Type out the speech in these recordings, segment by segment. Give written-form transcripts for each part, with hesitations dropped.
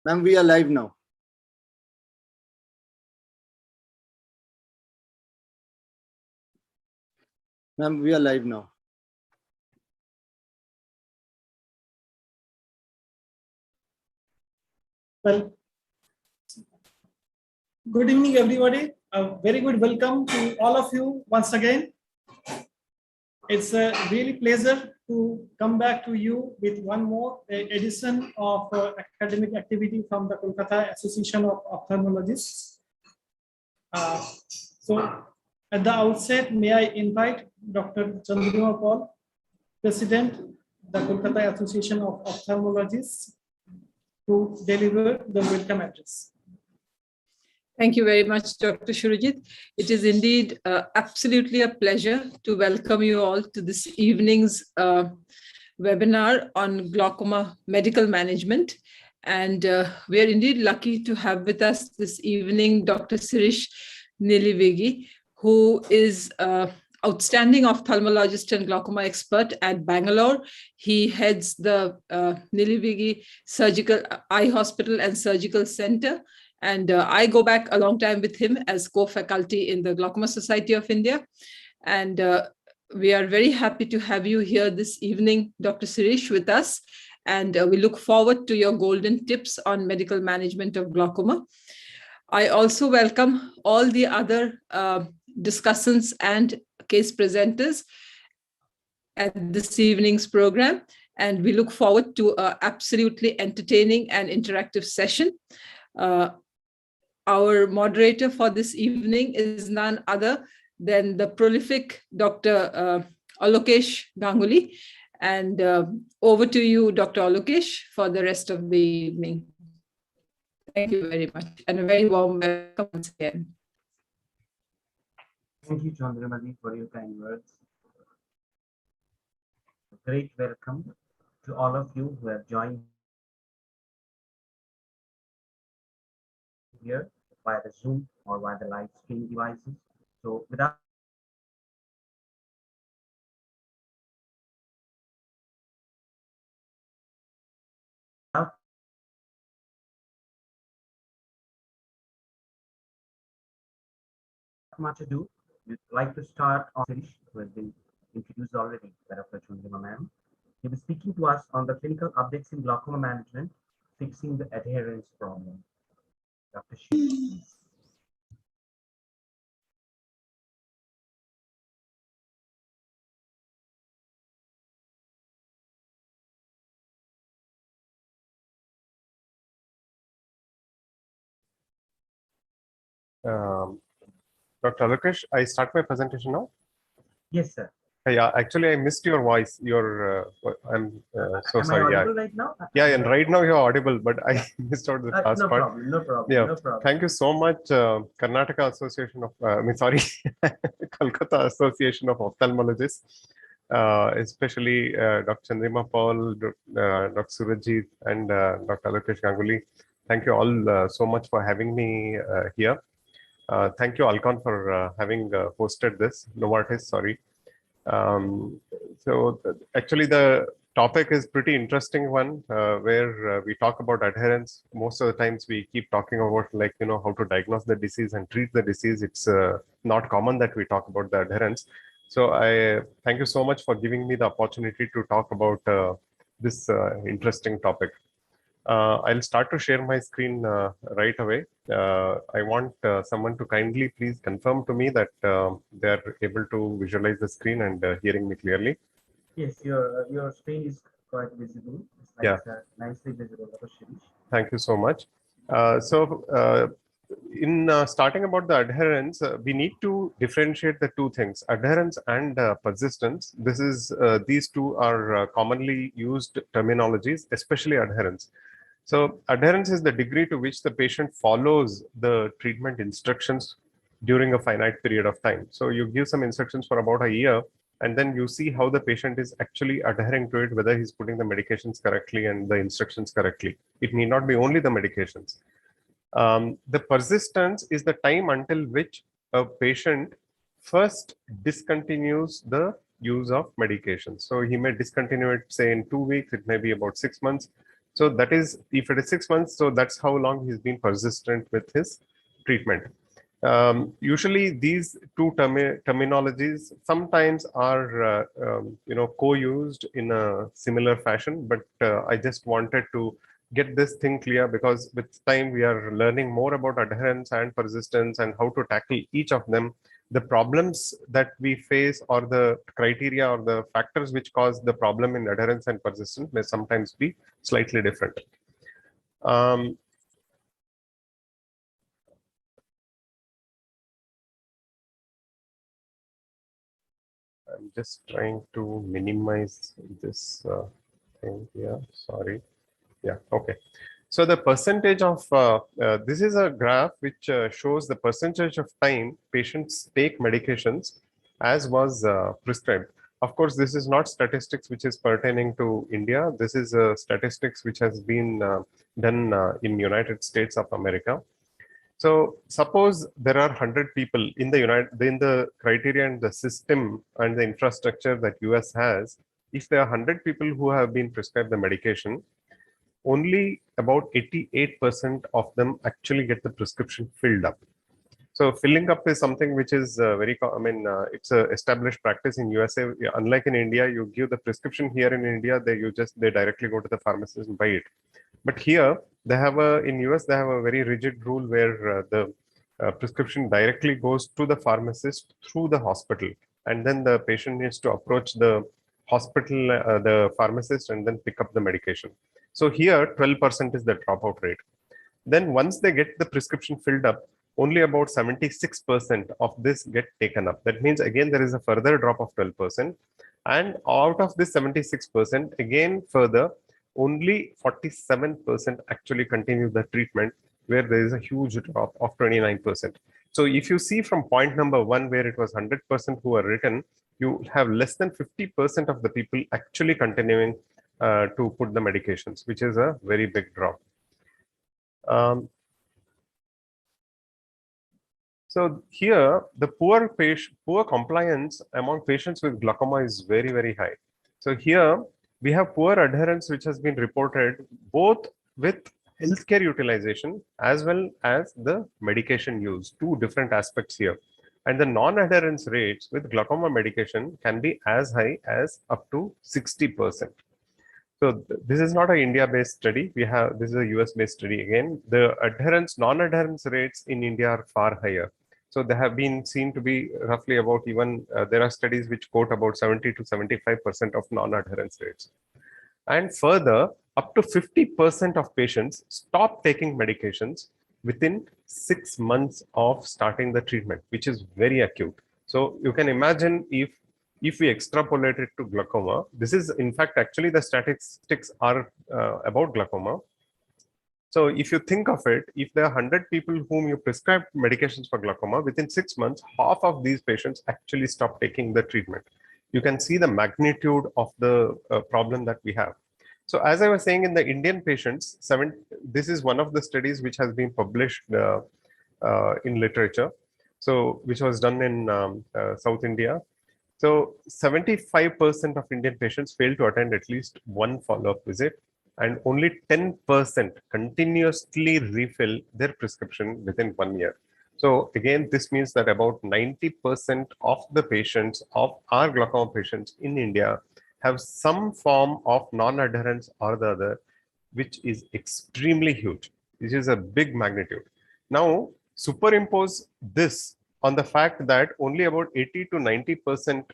Ma'am, we are live now. Ma'am, we are live now. Well, good evening, everybody. A very good welcome to all of you once again. It's a really pleasure to come back to you with one more edition of academic activity from the Kolkata Association of Ophthalmologists. So, at the outset, may I invite Dr. Chandrima Paul, President, the Kolkata Association of Ophthalmologists, to deliver the welcome address. Thank you very much, Dr. Surajit. It is indeed absolutely a pleasure to welcome you all to this evening's webinar on glaucoma medical management. And we are indeed lucky to have with us this evening Dr. Sirish Nilivegi, who is outstanding ophthalmologist and glaucoma expert at Bangalore. He heads the Nilivegi Surgical Eye Hospital and Surgical Center. And I go back a long time with him as co-faculty in the Glaucoma Society of India. And we are very happy to have you here this evening, Dr. Sirish, with us. And we look forward to your golden tips on medical management of glaucoma. I also welcome all the other discussants and case presenters at this evening's program. And we look forward to an absolutely entertaining and interactive session. Our moderator for this evening is none other than the prolific Dr. Alokesh Ganguly. And over to you, Dr. Alokesh, for the rest of the evening. Thank you very much, and a very warm welcome once again. Thank you, Chandramadi, for your kind words. A great welcome to all of you who have joined here via the Zoom or via the live stream devices. So without much ado, we'd like to start on Sirish, who has been introduced already by Dr. Chandrima ma'am. He was speaking to us on the clinical updates in glaucoma management, fixing the adherence problem. Dr. Sirish. Dr. Alokesh, I start my presentation now? Yes, sir. Yeah, actually, I missed your voice. I'm so Am sorry. I audible right now? Yeah, and right now you're audible, but I missed out the last no part. Problem, no problem. Yeah, no problem. Thank you so much, Karnataka Association of, Kolkata Association of Ophthalmologists, especially Dr. Chandrima Paul, Dr. Surajit, and Dr. Alokesh Ganguly. Thank you all so much for having me here. Thank you, Alcon, for having hosted this. Novartis, sorry. Actually, the topic is pretty interesting one, where we talk about adherence. Most of the times we keep talking about, like, how to diagnose the disease and treat the disease. It's not common that we talk about the adherence. So I thank you so much for giving me the opportunity to talk about this interesting topic. I'll start to share my screen right away. I want someone to kindly please confirm to me that they're able to visualize the screen and hearing me clearly. Yes, your screen is quite visible. It's like, yeah, nicely visible. Thank you so much. In starting about the adherence, we need to differentiate the two things, adherence and persistence. These two are commonly used terminologies, especially adherence. So adherence is the degree to which the patient follows the treatment instructions during a finite period of time. So you give some instructions for about a year, and then you see how the patient is actually adhering to it, whether he's putting the medications correctly and the instructions correctly. It need not be only the medications. The persistence is the time until which a patient first discontinues the use of medications. So he may discontinue it, say, in 2 weeks, it may be about 6 months. So that is, if it is 6 months, so that's how long he's been persistent with his treatment. Usually these two terminologies sometimes are co-used in a similar fashion, but I just wanted to get this thing clear, because with time we are learning more about adherence and persistence and how to tackle each of them. The problems that we face, or the criteria or the factors which cause the problem in adherence and persistence, may sometimes be slightly different. I'm just trying to minimize this thing here. Sorry. Yeah. Okay. So the percentage of this is a graph which shows the percentage of time patients take medications as was prescribed. Of course, this is not statistics which is pertaining to India. This is statistics which has been done in United States of America. So suppose there are 100 people in the criteria and the system and the infrastructure that US has. If there are 100 people who have been prescribed the medication, only about 88% of them actually get the prescription filled up. So filling up is something which is it's a established practice in USA. Unlike in India, you give the prescription here in India, they directly go to the pharmacist and buy it. But here they have in US, they have a very rigid rule where the prescription directly goes to the pharmacist through the hospital. And then the patient needs to approach the hospital, the pharmacist, and then pick up the medication. So here 12% is the dropout rate. Then once they get the prescription filled up, only about 76% of this get taken up. That means again, there is a further drop of 12%. And out of this 76%, again further, only 47% actually continue the treatment, where there is a huge drop of 29%. So if you see from point number 1, where it was 100% who are written, you have less than 50% of the people actually continuing to put the medications, which is a very big drop. So here, the poor compliance among patients with glaucoma is very, very high. So here we have poor adherence, which has been reported both with healthcare utilization as well as the medication use, two different aspects here. And the non-adherence rates with glaucoma medication can be as high as up to 60%. So this is not an India-based study. This is a US-based study again. The non-adherence rates in India are far higher. So they have been seen to be roughly about there are studies which quote about 70 to 75% of non-adherence rates. And further, up to 50% of patients stop taking medications within 6 months of starting the treatment, which is very acute. So you can imagine if we extrapolate it to glaucoma, this is in fact actually the statistics are about glaucoma. So if you think of it, if there are 100 people whom you prescribe medications for glaucoma, within 6 months, half of these patients actually stop taking the treatment. You can see the magnitude of the problem that we have. So as I was saying, in the Indian patients, this is one of the studies which has been published in literature, so which was done in South India. So 75% of Indian patients fail to attend at least one follow-up visit, and only 10% continuously refill their prescription within 1 year. So again, this means that about 90% of the patients, of our glaucoma patients in India, have some form of non-adherence or the other, which is extremely huge. This is a big magnitude. Now, superimpose this on the fact that only about 80 to 90%,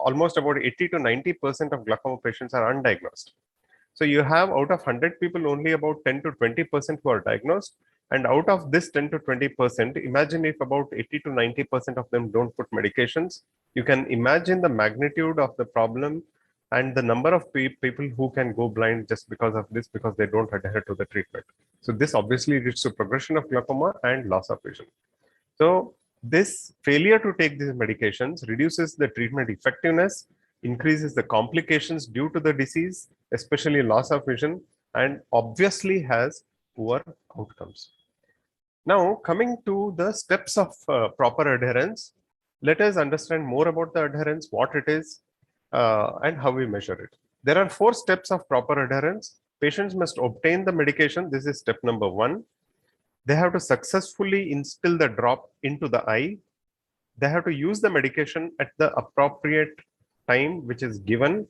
almost about 80 to 90% of glaucoma patients are undiagnosed. So you have out of 100 people, only about 10 to 20% who are diagnosed. And out of this 10 to 20%, imagine if about 80 to 90% of them don't put medications. You can imagine the magnitude of the problem and the number of people who can go blind just because of this, because they don't adhere to the treatment. So this obviously leads to progression of glaucoma and loss of vision. So this failure to take these medications reduces the treatment effectiveness, increases the complications due to the disease, especially loss of vision, and obviously has poor outcomes. Now, coming to the steps of proper adherence, let us understand more about the adherence, what it is, and how we measure it. There are 4 steps of proper adherence. Patients must obtain the medication. This is step number 1. They have to successfully instill the drop into the eye. They have to use the medication at the appropriate time, which is given.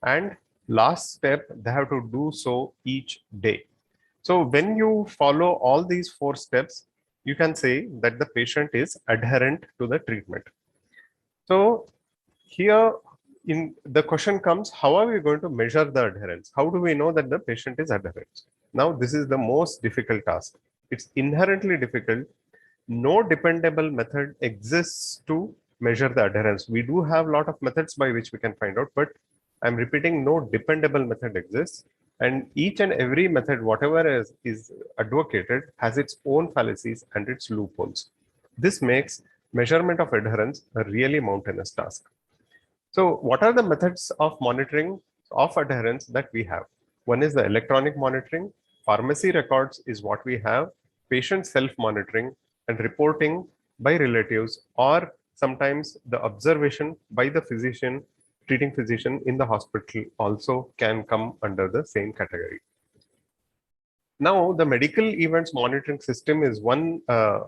And last step, they have to do so each day. So when you follow all these 4 steps, you can say that the patient is adherent to the treatment. So here in the question comes, how are we going to measure the adherence? How do we know that the patient is adherent? Now, this is the most difficult task. It's inherently difficult. No dependable method exists to measure the adherence. We do have a lot of methods by which we can find out, but I'm repeating, no dependable method exists. And each and every method, whatever is advocated, has its own fallacies and its loopholes. This makes measurement of adherence a really mountainous task. So what are the methods of monitoring of adherence that we have? One is the electronic monitoring. Pharmacy records is what we have. Patient self-monitoring and reporting by relatives, or sometimes the observation by the physician, treating physician in the hospital also can come under the same category. Now, the medical events monitoring system is one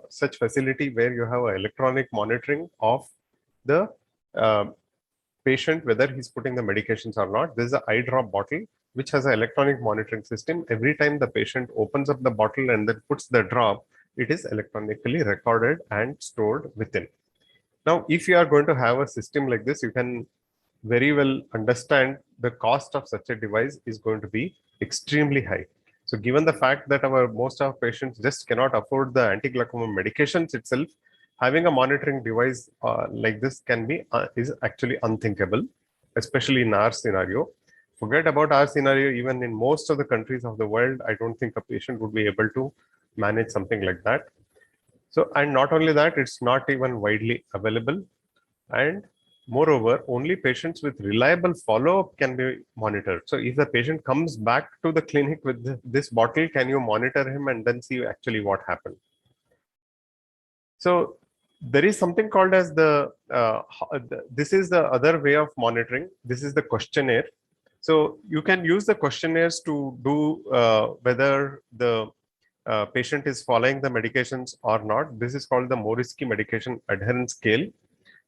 such facility where you have electronic monitoring of the patient, whether he's putting the medications or not. This is an eye drop bottle which has an electronic monitoring system. Every time the patient opens up the bottle and then puts the drop, it is electronically recorded and stored within. Now, if you are going to have a system like this, you can very well understand the cost of such a device is going to be extremely high. So given the fact that most of our patients just cannot afford the anti-glaucoma medications itself, having a monitoring device like this can be is actually unthinkable, especially in our scenario. Forget about our scenario, even in most of the countries of the world, I don't think a patient would be able to manage something like that. So, and not only that, it's not even widely available. And moreover, only patients with reliable follow-up can be monitored. So if the patient comes back to the clinic with this bottle, can you monitor him and then see actually what happened? So there is something called as this is the other way of monitoring. This is the questionnaire. So you can use the questionnaires to do whether the patient is following the medications or not. This is called the Morisky medication adherence scale.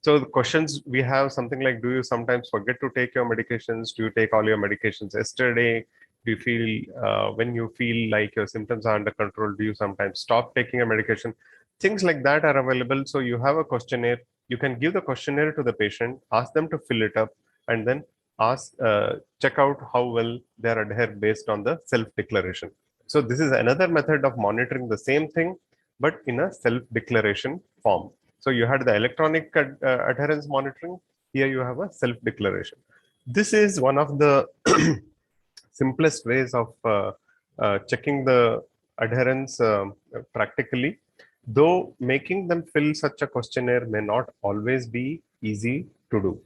So the questions we have something like, do you sometimes forget to take your medications? Do you take all your medications yesterday? Do you feel, when you feel like your symptoms are under control, do you sometimes stop taking a medication? Things like that are available. So you have a questionnaire. You can give the questionnaire to the patient, ask them to fill it up, and then check out how well they are adhered based on the self-declaration. So this is another method of monitoring the same thing, but in a self-declaration form. So you had the electronic adherence monitoring. Here you have a self-declaration. This is one of the simplest ways of checking the adherence practically, though making them fill such a questionnaire may not always be easy to do.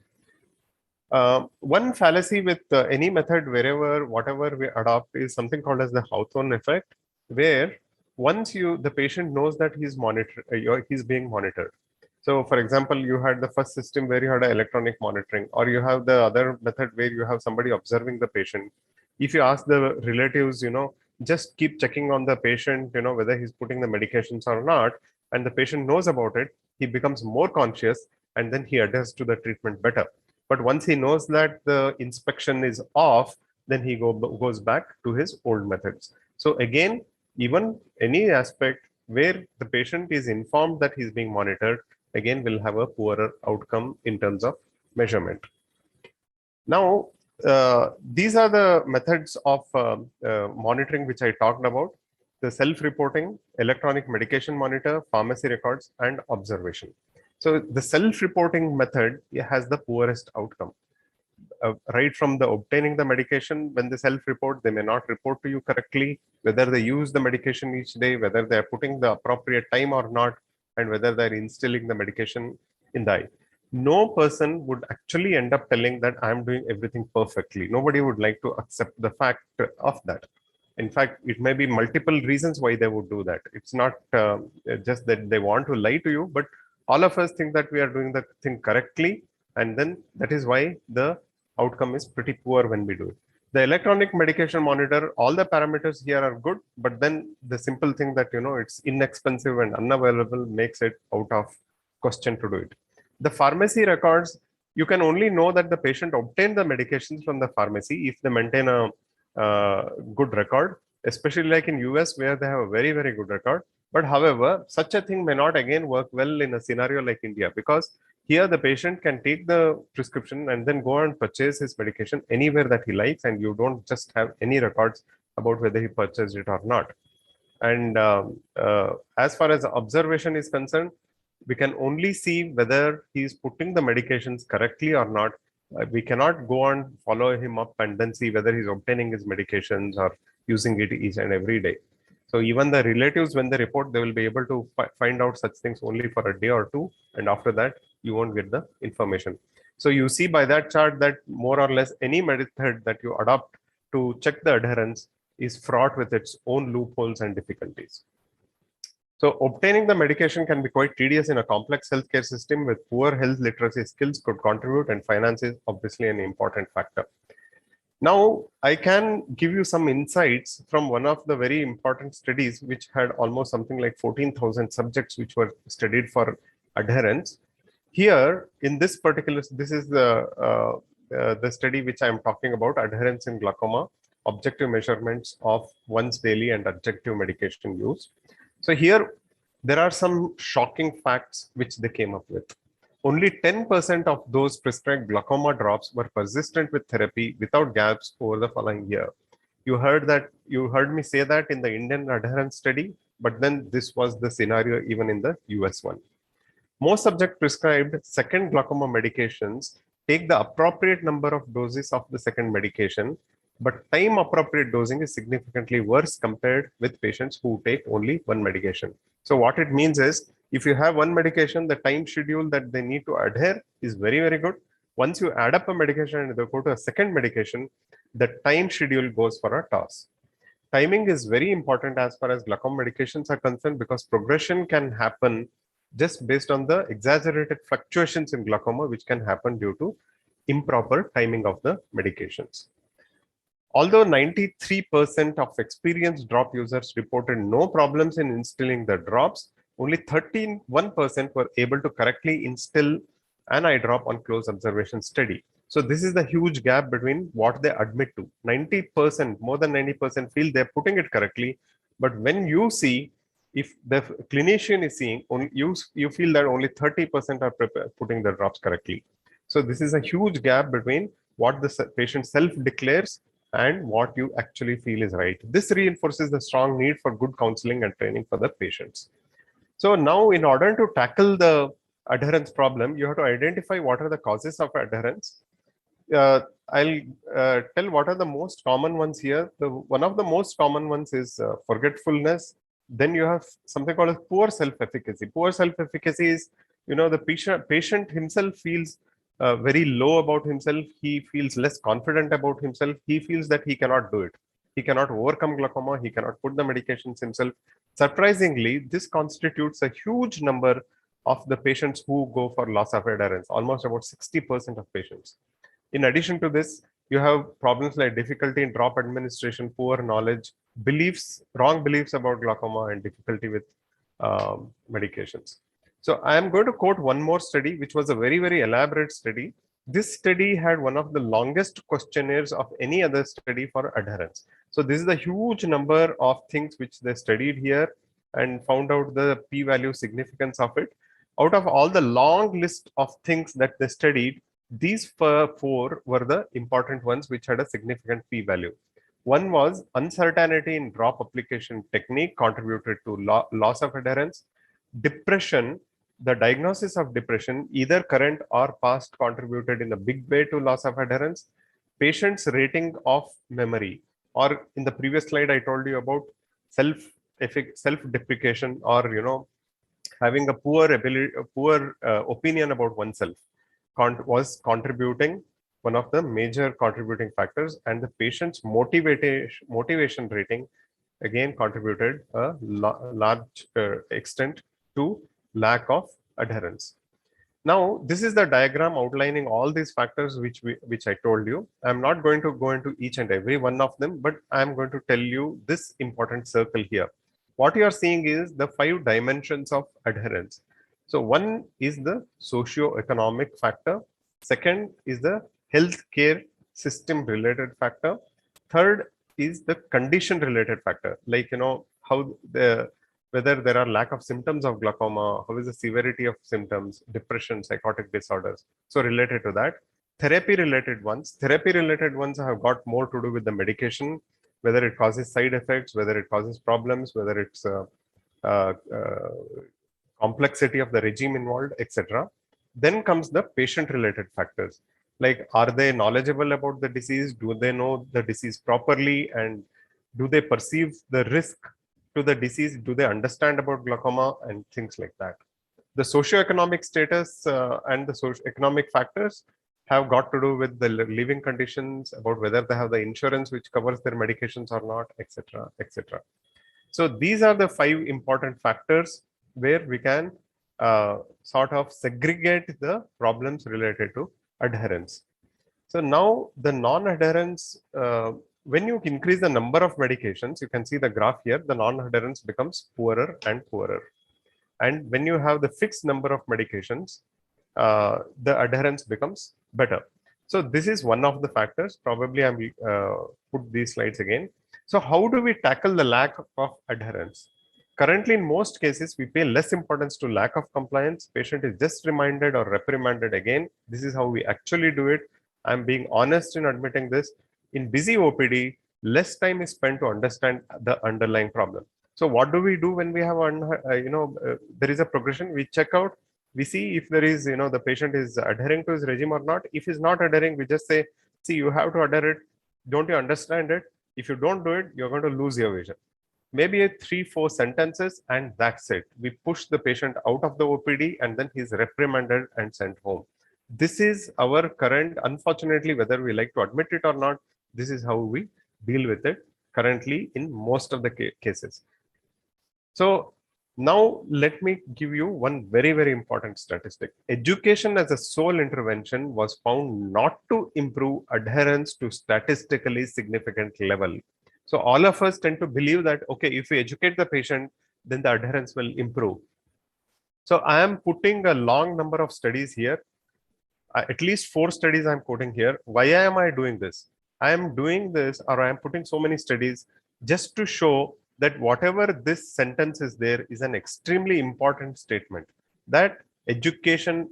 One fallacy with any method, whatever we adopt, is something called as the Hawthorne effect, where once the patient knows that he's being monitored. So for example, you had the first system where you had electronic monitoring, or you have the other method where you have somebody observing the patient. If you ask the relatives, just keep checking on the patient, whether he's putting the medications or not, and the patient knows about it, he becomes more conscious and then he adheres to the treatment better. But once he knows that the inspection is off, then he goes back to his old methods. So again, even any aspect where the patient is informed that he's being monitored, again will have a poorer outcome in terms of measurement. Now, these are the methods of monitoring which I talked about: the self-reporting, electronic medication monitor, pharmacy records, and observation. So the self-reporting method has the poorest outcome. Right from the obtaining the medication, when they self-report, they may not report to you correctly, whether they use the medication each day, whether they are putting the appropriate time or not, and whether they're instilling the medication in the eye. No person would actually end up telling that I'm doing everything perfectly. Nobody would like to accept the fact of that. In fact, it may be multiple reasons why they would do that. It's not just that they want to lie to you, but all of us think that we are doing the thing correctly. And then that is why the outcome is pretty poor when we do it. The electronic medication monitor, all the parameters here are good, but then the simple thing that, it's inexpensive and unavailable makes it out of question to do it. The pharmacy records, you can only know that the patient obtained the medications from the pharmacy if they maintain a good record, especially like in US where they have a very, very good record. But however, such a thing may not again work well in a scenario like India, because here the patient can take the prescription and then go and purchase his medication anywhere that he likes, and you don't just have any records about whether he purchased it or not. And as far as observation is concerned, we can only see whether he is putting the medications correctly or not. We cannot go and follow him up and then see whether he's obtaining his medications or using it each and every day. So even the relatives, when they report, they will be able to find out such things only for a day or two. And after that, you won't get the information. So you see by that chart that more or less any method that you adopt to check the adherence is fraught with its own loopholes and difficulties. So obtaining the medication can be quite tedious in a complex healthcare system with poor health literacy skills could contribute, and finance is obviously an important factor. Now, I can give you some insights from one of the very important studies which had almost something like 14,000 subjects which were studied for adherence. Here, in this particular, this is the study which I am talking about, adherence in glaucoma, objective measurements of once daily and adjunctive medication use. So here, there are some shocking facts which they came up with. Only 10% of those prescribed glaucoma drops were persistent with therapy without gaps over the following year. You heard me say that in the Indian adherence study, but then this was the scenario even in the US one. Most subjects prescribed second glaucoma medications take the appropriate number of doses of the second medication, but time appropriate dosing is significantly worse compared with patients who take only one medication. So what it means is, if you have one medication, the time schedule that they need to adhere is very, very good. Once you add up a medication and they go to a second medication, the time schedule goes for a toss. Timing is very important as far as glaucoma medications are concerned, because progression can happen just based on the exaggerated fluctuations in glaucoma, which can happen due to improper timing of the medications. Although 93% of experienced drop users reported no problems in instilling the drops, only 31% were able to correctly instill an eye drop on close observation study. So this is the huge gap between what they admit to. 90%, more than 90% feel they're putting it correctly. But when you see, if the clinician is seeing, only you feel that only 30% are putting the drops correctly. So this is a huge gap between what the patient self-declares and what you actually feel is right. This reinforces the strong need for good counseling and training for the patients. So now, in order to tackle the adherence problem, you have to identify what are the causes of adherence. I'll tell what are the most common ones here. One of the most common ones is forgetfulness. Then you have something called as poor self-efficacy. Poor self-efficacy is, the patient himself feels very low about himself. He feels less confident about himself. He feels that he cannot do it. He cannot overcome glaucoma. He cannot put the medications himself. Surprisingly, this constitutes a huge number of the patients who go for loss of adherence, almost about 60% of patients. In addition to this, you have problems like difficulty in drop administration, poor knowledge, wrong beliefs about glaucoma, and difficulty with medications. So I am going to quote one more study, which was a very, very elaborate study. This study had one of the longest questionnaires of any other study for adherence. So this is a huge number of things which they studied here and found out the p-value significance of it. Out of all the long list of things that they studied, these four were the important ones which had a significant p-value. One was uncertainty in drop application technique contributed to loss of adherence. Depression, the diagnosis of depression, either current or past, contributed in a big way to loss of adherence. Patient's rating of memory, or in the previous slide, I told you about self-deprecation, or having a poor opinion about oneself, was contributing, one of the major contributing factors, and the patient's motivation rating again contributed a large extent to lack of adherence. Now, this is the diagram outlining all these factors which I told you. I'm not going to go into each and every one of them, but I'm going to tell you this important circle here. What you are seeing is the 5 dimensions of adherence. So one is the socio-economic factor. Second is the healthcare system related factor. Third is the condition related factor, like, how whether there are lack of symptoms of glaucoma, how is the severity of symptoms, depression, psychotic disorders. So related to that, therapy related ones have got more to do with the medication, whether it causes side effects, whether it causes problems, whether it's uh, complexity of the regime involved, etc. Then comes the patient related factors, like, are they knowledgeable about the disease? Do they know the disease properly? And do they perceive the risk to the disease? Do they understand about glaucoma and things like that? The socioeconomic status and the socioeconomic factors have got to do with the living conditions, about whether they have the insurance which covers their medications or not, etc., etc. So these are the 5 important factors where we can sort of segregate the problems related to adherence. So now the non-adherence, when you increase the number of medications, you can see the graph here, the non-adherence becomes poorer and poorer. And when you have the fixed number of medications, the adherence becomes better. So this is one of the factors. Probably I will put these slides again. So how do we tackle the lack of adherence? Currently, in most cases, we pay less importance to lack of compliance. Patient is just reminded or reprimanded again. This is how we actually do it. I'm being honest in admitting this. In busy OPD, less time is spent to understand the underlying problem. So what do we do when we have, there is a progression? We check out, we see if there is, the patient is adhering to his regime or not. If he's not adhering, we just say, see, you have to adhere it. Don't you understand it? If you don't do it, you're going to lose your vision. Maybe 3-4 sentences, and that's it. We push the patient out of the OPD, and then he's reprimanded and sent home. This is our current, unfortunately, whether we like to admit it or not, this is how we deal with it currently in most of the cases. So now let me give you one very, very important statistic. Education as a sole intervention was found not to improve adherence to statistically significant level. So all of us tend to believe that, okay, if we educate the patient, then the adherence will improve. So I am putting a long number of studies here. At least 4 studies I'm quoting here. Why am I doing this? I am doing this, or I am putting so many studies just to show that whatever this sentence is there is an extremely important statement, that education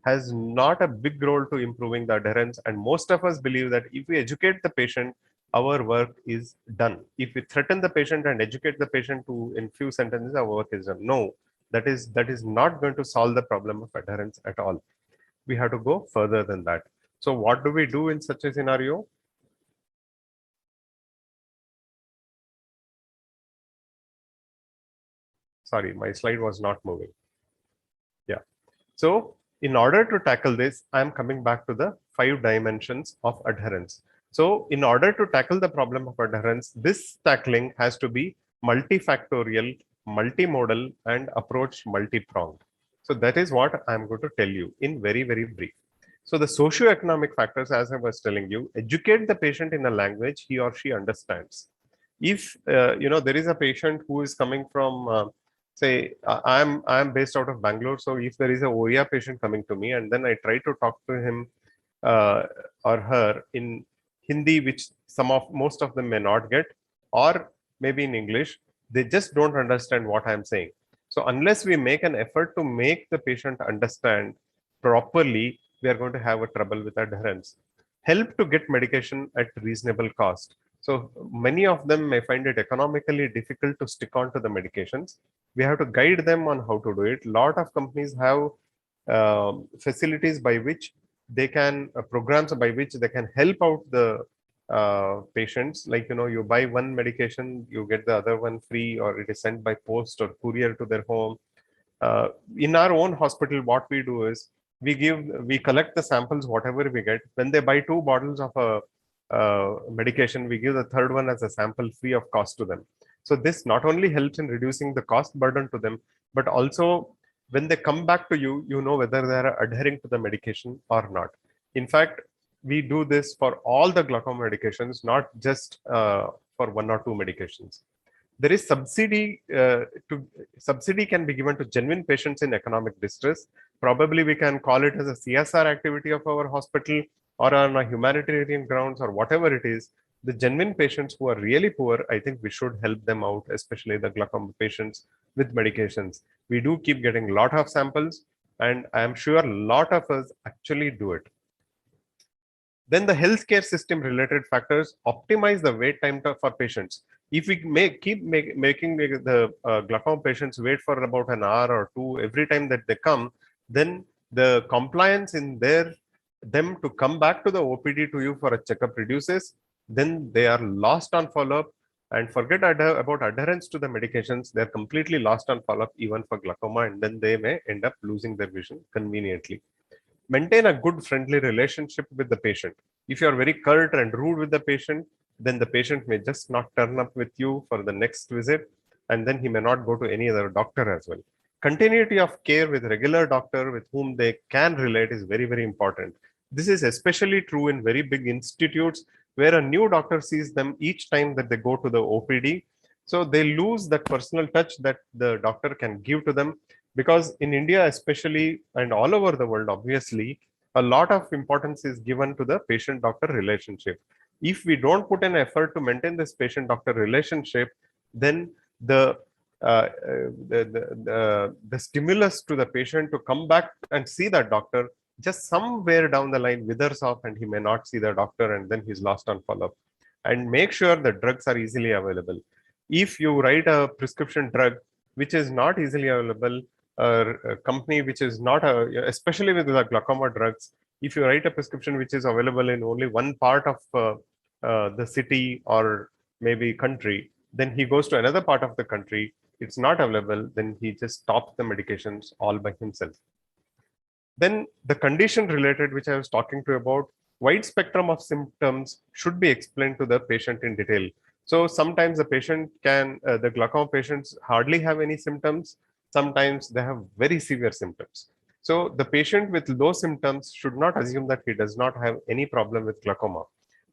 has not a big role to improving the adherence. And most of us believe that if we educate the patient, our work is done. If we threaten the patient and educate the patient to in few sentences, our work is done. No, that is not going to solve the problem of adherence at all. We have to go further than that. So what do we do in such a scenario? Sorry, my slide was not moving. Yeah. So in order to tackle this, I'm coming back to the 5 dimensions of adherence. So in order to tackle the problem of adherence, this tackling has to be multifactorial, multimodal, and approach multi-pronged. So that is what I'm going to tell you in very, very brief. So the socio-economic factors, as I was telling you, educate the patient in a language he or she understands. If there is a patient who is coming from, say, I'm based out of Bangalore. So if there is a OEA patient coming to me, and then I try to talk to him or her in Hindi, which most of them may not get, or maybe in English, they just don't understand what I'm saying. So unless we make an effort to make the patient understand properly, we are going to have a trouble with adherence. Help to get medication at reasonable cost. So many of them may find it economically difficult to stick on to the medications. We have to guide them on how to do it. A lot of companies have facilities by which they can, programs by which they can help out the patients. Like, you buy one medication, you get the other one free, or it is sent by post or courier to their home. In our own hospital, what we do is we collect the samples, whatever we get. When they buy 2 bottles of a medication, we give the third one as a sample free of cost to them. So this not only helps in reducing the cost burden to them, but also when they come back to you, you know whether they are adhering to the medication or not. In fact, we do this for all the glaucoma medications, not just for one or two medications. There is subsidy can be given to genuine patients in economic distress. Probably we can call it as a CSR activity of our hospital or on a humanitarian grounds or whatever it is. The genuine patients who are really poor, I think we should help them out, especially the glaucoma patients with medications. We do keep getting a lot of samples, and I am sure a lot of us actually do it. Then the healthcare system related factors optimize the wait time for patients. If we keep making the glaucoma patients wait for about an hour or two every time that they come, then the compliance in them to come back to the OPD to you for a checkup reduces. Then they are lost on follow-up, and forget about adherence to the medications. They're completely lost on follow-up even for glaucoma, and then they may end up losing their vision conveniently. Maintain a good friendly relationship with the patient. If you are very curt and rude with the patient, then the patient may just not turn up with you for the next visit, and then he may not go to any other doctor as well. Continuity of care with regular doctor with whom they can relate is very, very important. This is especially true in very big institutes where a new doctor sees them each time that they go to the OPD. So they lose that personal touch that the doctor can give to them, because in India especially, and all over the world obviously, a lot of importance is given to the patient doctor relationship. If we don't put an effort to maintain this patient doctor relationship, then the stimulus to the patient to come back and see that doctor just somewhere down the line withers off, and he may not see the doctor, and then he's lost on follow-up. And make sure the drugs are easily available. If you write a prescription drug which is not easily available, a company which is not especially with the glaucoma drugs, if you write a prescription which is available in only one part of the city or maybe country, then he goes to another part of the country, it's not available, then he just stops the medications all by himself. Then the condition related, which I was talking to about, wide spectrum of symptoms should be explained to the patient in detail. So sometimes the patient the glaucoma patients hardly have any symptoms. Sometimes they have very severe symptoms. So the patient with low symptoms should not assume that he does not have any problem with glaucoma,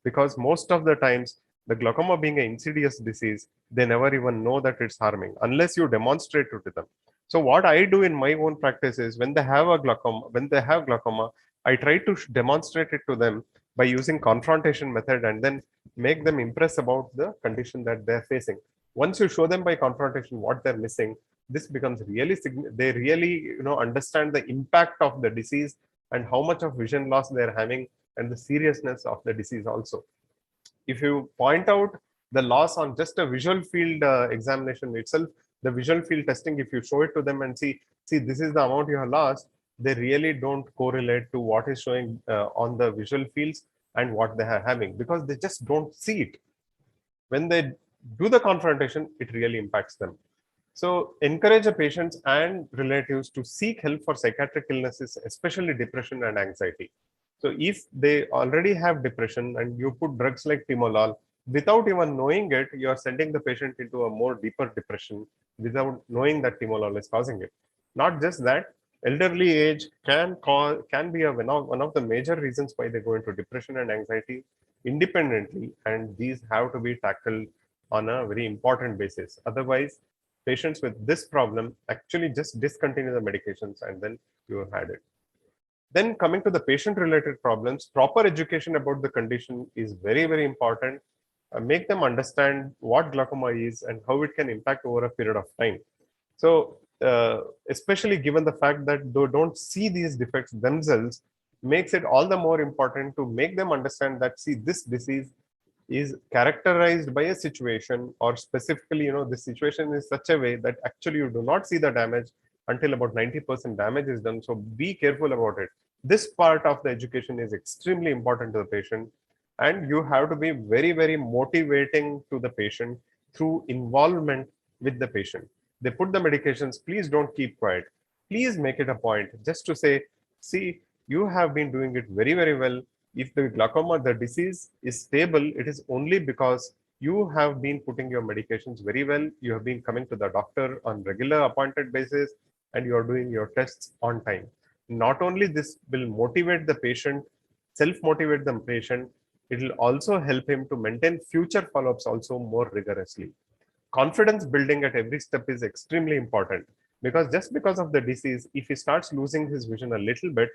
because most of the times the glaucoma being an insidious disease, they never even know that it's harming unless you demonstrate it to them. So what I do in my own practice is when they have glaucoma, I try to demonstrate it to them by using confrontation method and then make them impress about the condition that they're facing. Once you show them by confrontation what they're missing, this becomes really, they really understand the impact of the disease and how much of vision loss they're having and the seriousness of the disease also. If you point out the loss on just a visual field examination itself, the visual field testing, if you show it to them and see this is the amount you have lost, they really don't correlate to what is showing on the visual fields and what they are having, because they just don't see it. When they do the confrontation, it really impacts them. So encourage the patients and relatives to seek help for psychiatric illnesses, especially depression and anxiety. So if they already have depression and you put drugs like timolol, without even knowing it, you are sending the patient into a more deeper depression without knowing that timolol is causing it. Not just that, elderly age can be one of the major reasons why they go into depression and anxiety independently, and these have to be tackled on a very important basis. Otherwise, patients with this problem actually just discontinue the medications and then you have had it. Then coming to the patient-related problems, proper education about the condition is very, very important. Make them understand what glaucoma is and how it can impact over a period of time. So especially given the fact that they don't see these defects themselves, makes it all the more important to make them understand that, see, this disease is characterized by a situation, or specifically, the situation is such a way that actually you do not see the damage until about 90% damage is done. So be careful about it. This part of the education is extremely important to the patient, and you have to be very, very motivating to the patient through involvement with the patient. They put the medications, please don't keep quiet. Please make it a point just to say, see, you have been doing it very, very well. If the glaucoma, the disease is stable, it is only because you have been putting your medications very well. You have been coming to the doctor on regular appointed basis. and you are doing your tests on time. Not only this will motivate the patient, self-motivate the patient, it will also help him to maintain future follow-ups also more rigorously. Confidence building at every step is extremely important, because just because of the disease, if he starts losing his vision a little bit,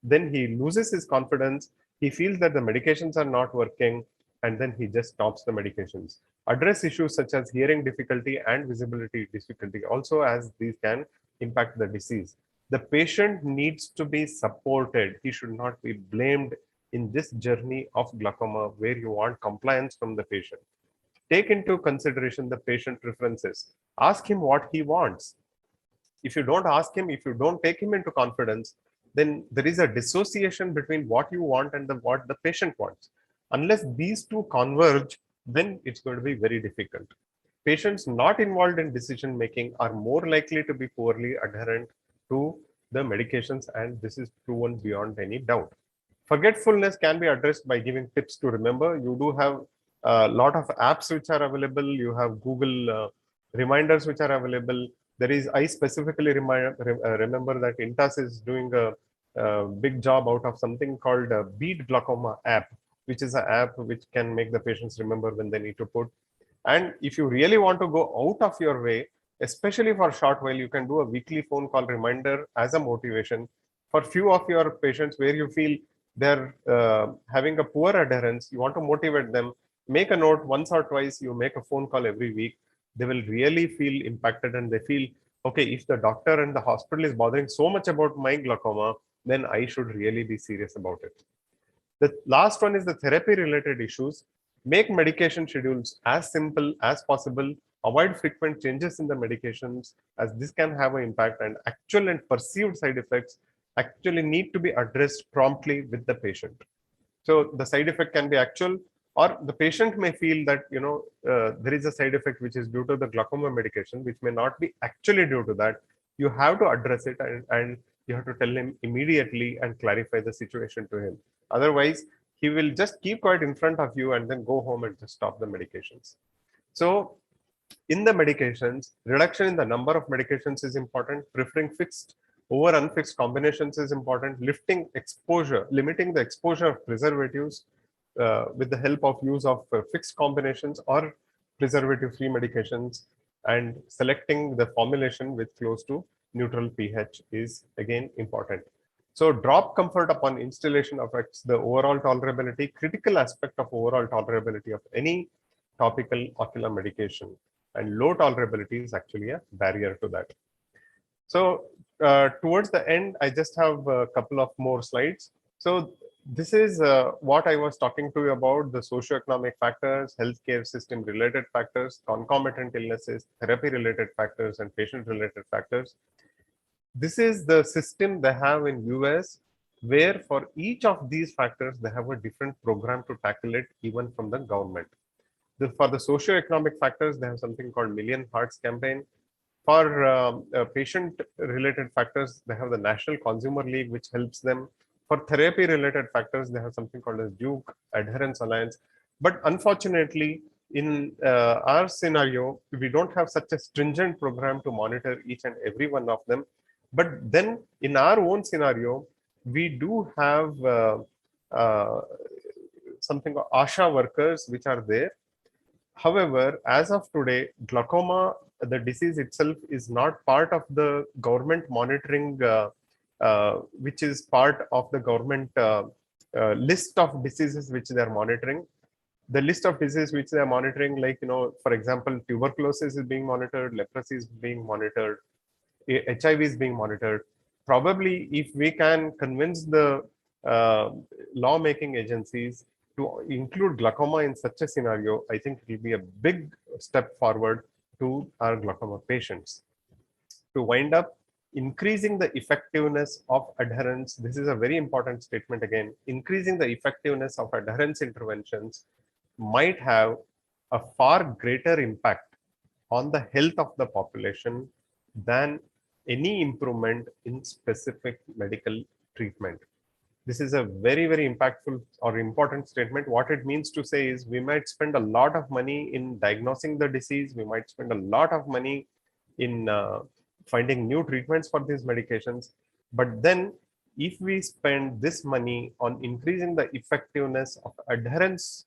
then he loses his confidence. He feels that the medications are not working, and then he just stops the medications. Address issues such as hearing difficulty and visibility difficulty also, as these can impact the disease. The patient needs to be supported. He should not be blamed in this journey of glaucoma where you want compliance from the patient. Take into consideration the patient preferences. Ask him what he wants. If you don't ask him, if you don't take him into confidence, then there is a dissociation between what you want and what the patient wants. Unless these two converge, then it's going to be very difficult. Patients not involved in decision making are more likely to be poorly adherent to the medications, and this is proven beyond any doubt. Forgetfulness can be addressed by giving tips to remember. You do have a lot of apps which are available. You have Google reminders which are available. There is, I specifically remember that Intas is doing a big job out of something called a Beat Glaucoma app, which is an app which can make the patients remember when they need to put. And if you really want to go out of your way, especially for a short while, you can do a weekly phone call reminder as a motivation for few of your patients where you feel they're having a poor adherence. You want to motivate them. Make a note once or twice. You make a phone call every week. They will really feel impacted, and they feel, okay, if the doctor and the hospital is bothering so much about my glaucoma, then I should really be serious about it. The last one is the therapy related issues. Make medication schedules as simple as possible. Avoid frequent changes in the medications, as this can have an impact, and actual and perceived side effects actually need to be addressed promptly with the patient. So the side effect can be actual, or the patient may feel that there is a side effect which is due to the glaucoma medication, which may not be actually due to that. You have to address it, and you have to tell him immediately and clarify the situation to him. Otherwise, he will just keep quiet in front of you and then go home and just stop the medications. So in the medications, reduction in the number of medications is important. Preferring fixed over unfixed combinations is important. Limiting the exposure of preservatives with the help of use of fixed combinations or preservative-free medications, and selecting the formulation with close to neutral pH is again important. So drop comfort upon installation affects the overall tolerability. Critical aspect of overall tolerability of any topical ocular medication, and low tolerability is actually a barrier to that. So towards the end, I just have a couple of more slides. So this is what I was talking to you about: the socioeconomic factors, healthcare system related factors, concomitant illnesses, therapy related factors, and patient related factors. This is the system they have in US, where for each of these factors, they have a different program to tackle it, even from the government. For the socioeconomic factors, they have something called Million Hearts campaign. For patient-related factors, they have the National Consumer League, which helps them. For therapy-related factors, they have something called as Duke Adherence Alliance. But unfortunately, in our scenario, we don't have such a stringent program to monitor each and every one of them. But then in our own scenario, we do have something called ASHA workers, which are there. However, as of today, glaucoma, the disease itself, is not part of the government monitoring, which is part of the government list of diseases which they are monitoring. The list of diseases which they are monitoring, like, for example, tuberculosis is being monitored, leprosy is being monitored, HIV is being monitored. Probably, if we can convince the lawmaking agencies to include glaucoma in such a scenario, I think it will be a big step forward to our glaucoma patients. To wind up, increasing the effectiveness of adherence. This is a very important statement again. Increasing the effectiveness of adherence interventions might have a far greater impact on the health of the population than any improvement in specific medical treatment. This is a very, very impactful or important statement. What it means to say is, we might spend a lot of money in diagnosing the disease. We might spend a lot of money in finding new treatments for these medications. But then if we spend this money on increasing the effectiveness of adherence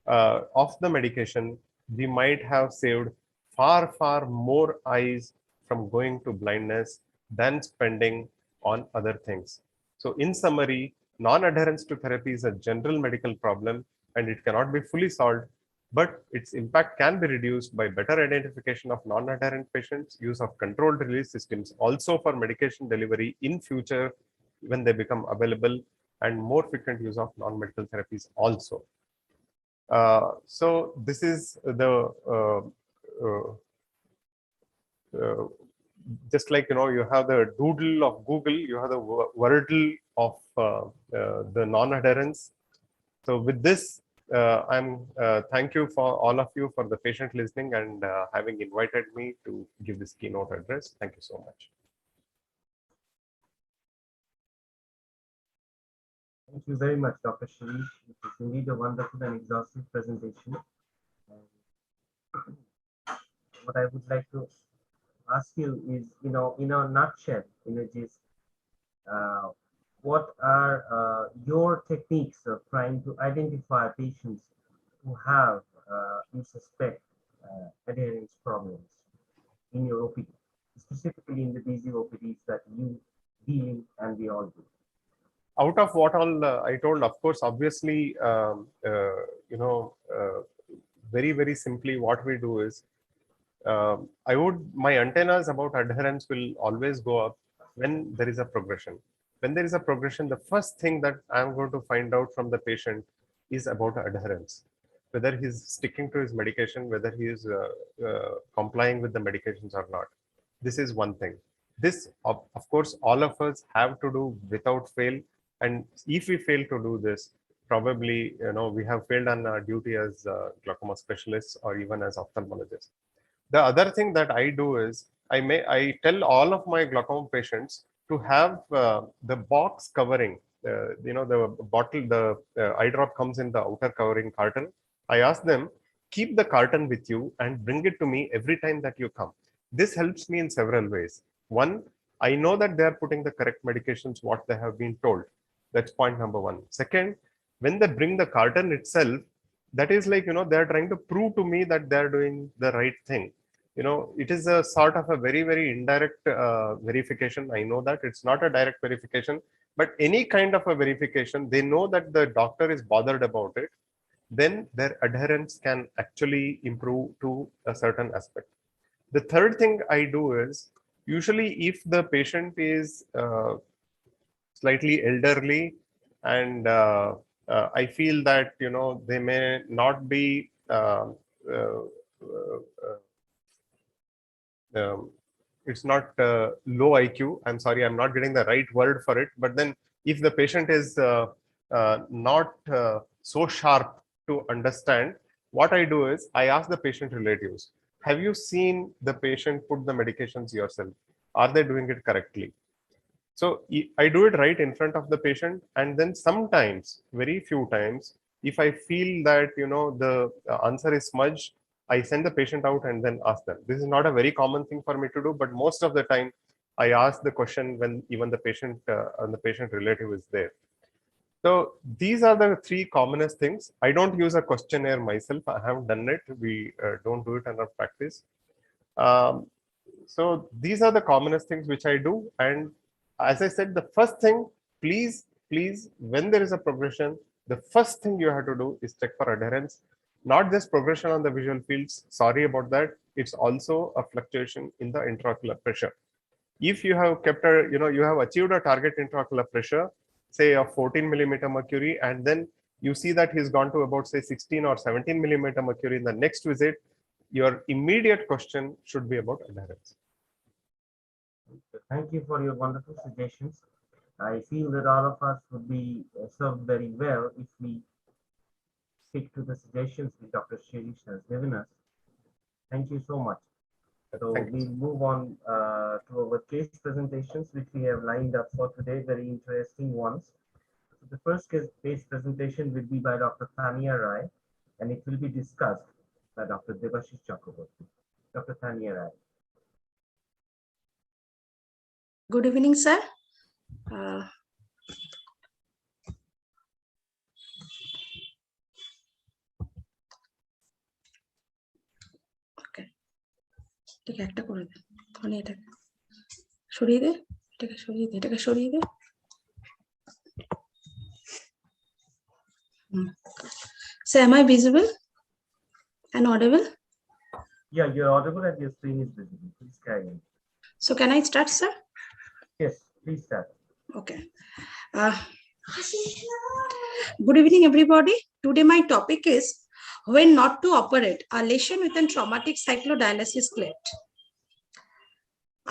of the medication, we might have saved far, far more eyes from going to blindness than spending on other things. So in summary, non-adherence to therapy is a general medical problem and it cannot be fully solved, but its impact can be reduced by better identification of non-adherent patients, use of controlled release systems also for medication delivery in future when they become available, and more frequent use of non-medical therapies also. So this is the just like you have the doodle of Google, you have the wordle of the non-adherence. So with this, I'm thank you for all of you for the patient listening and having invited me to give this keynote address. Thank you so much. Thank you very much, Dr. Shirish. It is indeed a wonderful and exhaustive presentation. And what I would like to ask you is, in a nutshell, in a gist, what are your techniques of trying to identify patients who have, you suspect, adherence problems in your OPD, specifically in the busy OPDs that you deal in and we all do? Out of what all I told, of course, obviously, very, very simply, what we do is, my antennas about adherence will always go up when there is a progression. When there is a progression, the first thing that I'm going to find out from the patient is about adherence, whether he's sticking to his medication, whether he is complying with the medications or not. This is one thing. This, of course, all of us have to do without fail. And if we fail to do this, probably, we have failed on our duty as glaucoma specialists or even as ophthalmologists. The other thing that I do is I tell all of my glaucoma patients to have the box covering, the bottle, the eye drop comes in the outer covering carton. I ask them, keep the carton with you and bring it to me every time that you come. This helps me in several ways. One, I know that they are putting the correct medications, what they have been told. That's point number one. Second, when they bring the carton itself, that is like, they're trying to prove to me that they're doing the right thing. It is a sort of a very, very indirect verification. I know that it's not a direct verification, but any kind of a verification, they know that the doctor is bothered about it, then their adherence can actually improve to a certain aspect. The third thing I do is, usually if the patient is slightly elderly and I feel that they may not be it's not low IQ. I'm sorry, I'm not getting the right word for it. But then if the patient is not so sharp to understand, what I do is I ask the patient relatives, have you seen the patient put the medications yourself? Are they doing it correctly? So I do it right in front of the patient. And then sometimes, very few times, if I feel that, the answer is smudged, I send the patient out and then ask them. This is not a very common thing for me to do, but most of the time I ask the question when even the patient and the patient relative is there. So these are the three commonest things. I don't use a questionnaire myself. I haven't done it. We don't do it in our practice. So these are the commonest things which I do. And as I said, the first thing, please, when there is a progression, the first thing you have to do is check for adherence. Not just progression on the visual fields. Sorry about that. It's also a fluctuation in the intraocular pressure. If you have kept a, you have achieved a target intraocular pressure, say of 14 millimeter mercury, and then you see that he's gone to about say 16 or 17 millimeter mercury in the next visit, your immediate question should be about adherence. Thank you for your wonderful suggestions. I feel that all of us would be served very well if we stick to the suggestions that Dr. Shirish has given us. Thank you so much. So we'll move on to our case presentations, which we have lined up for today, very interesting ones. So the first case presentation will be by Dr. Tania Rai, and it will be discussed by Dr. Debashish Chakraborty. Dr. Tania Rai. Good evening, sir. Okay. ঠিক একটা করে দে মানে এটাকে সরিয়ে দে এটাকে সরিয়ে দে So am I visible and audible? Yeah, you're audible and your screen is visible. Please carry on. So can I start, sir? Yes, please start. Okay. Good evening, everybody. Today my topic is when not to operate a lesion with a traumatic cyclodialysis cleft.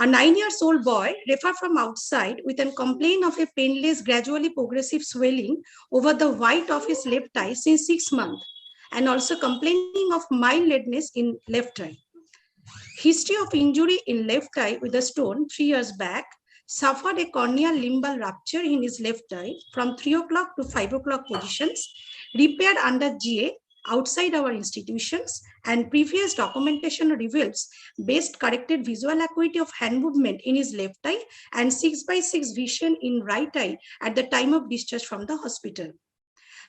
A 9-year-old boy referred from outside with a complaint of a painless, gradually progressive swelling over the white of his left eye since 6 months, and also complaining of mild redness in left eye. History of injury in left eye with a stone 3 years back, suffered a corneal limbal rupture in his left eye from 3 o'clock to 5 o'clock positions, repaired under GA outside our institutions, and previous documentation reveals best corrected visual acuity of hand movement in his left eye and 6/6 vision in right eye at the time of discharge from the hospital.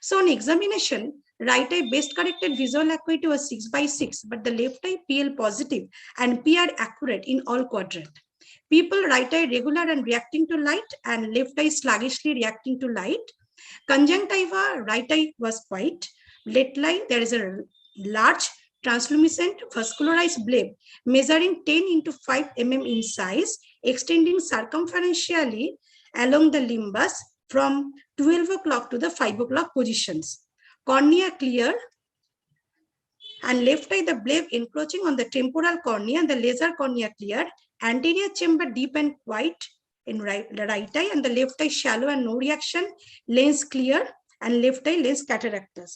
So on examination, right eye best corrected visual acuity was 6/6, but the left eye PL positive and PR accurate in all quadrant. People right eye regular and reacting to light, and left eye sluggishly reacting to light. Conjunctiva, right eye was white. Left eye, there is a large translucent vascularized bleb measuring 10 into 5 mm in size, extending circumferentially along the limbus from 12 o'clock to the 5 o'clock positions. Cornea clear, and left eye the bleb encroaching on the temporal cornea and the laser cornea clear. Anterior chamber deep and white in right eye, and the left eye shallow and no reaction. Lens clear, and left eye lens cataractus.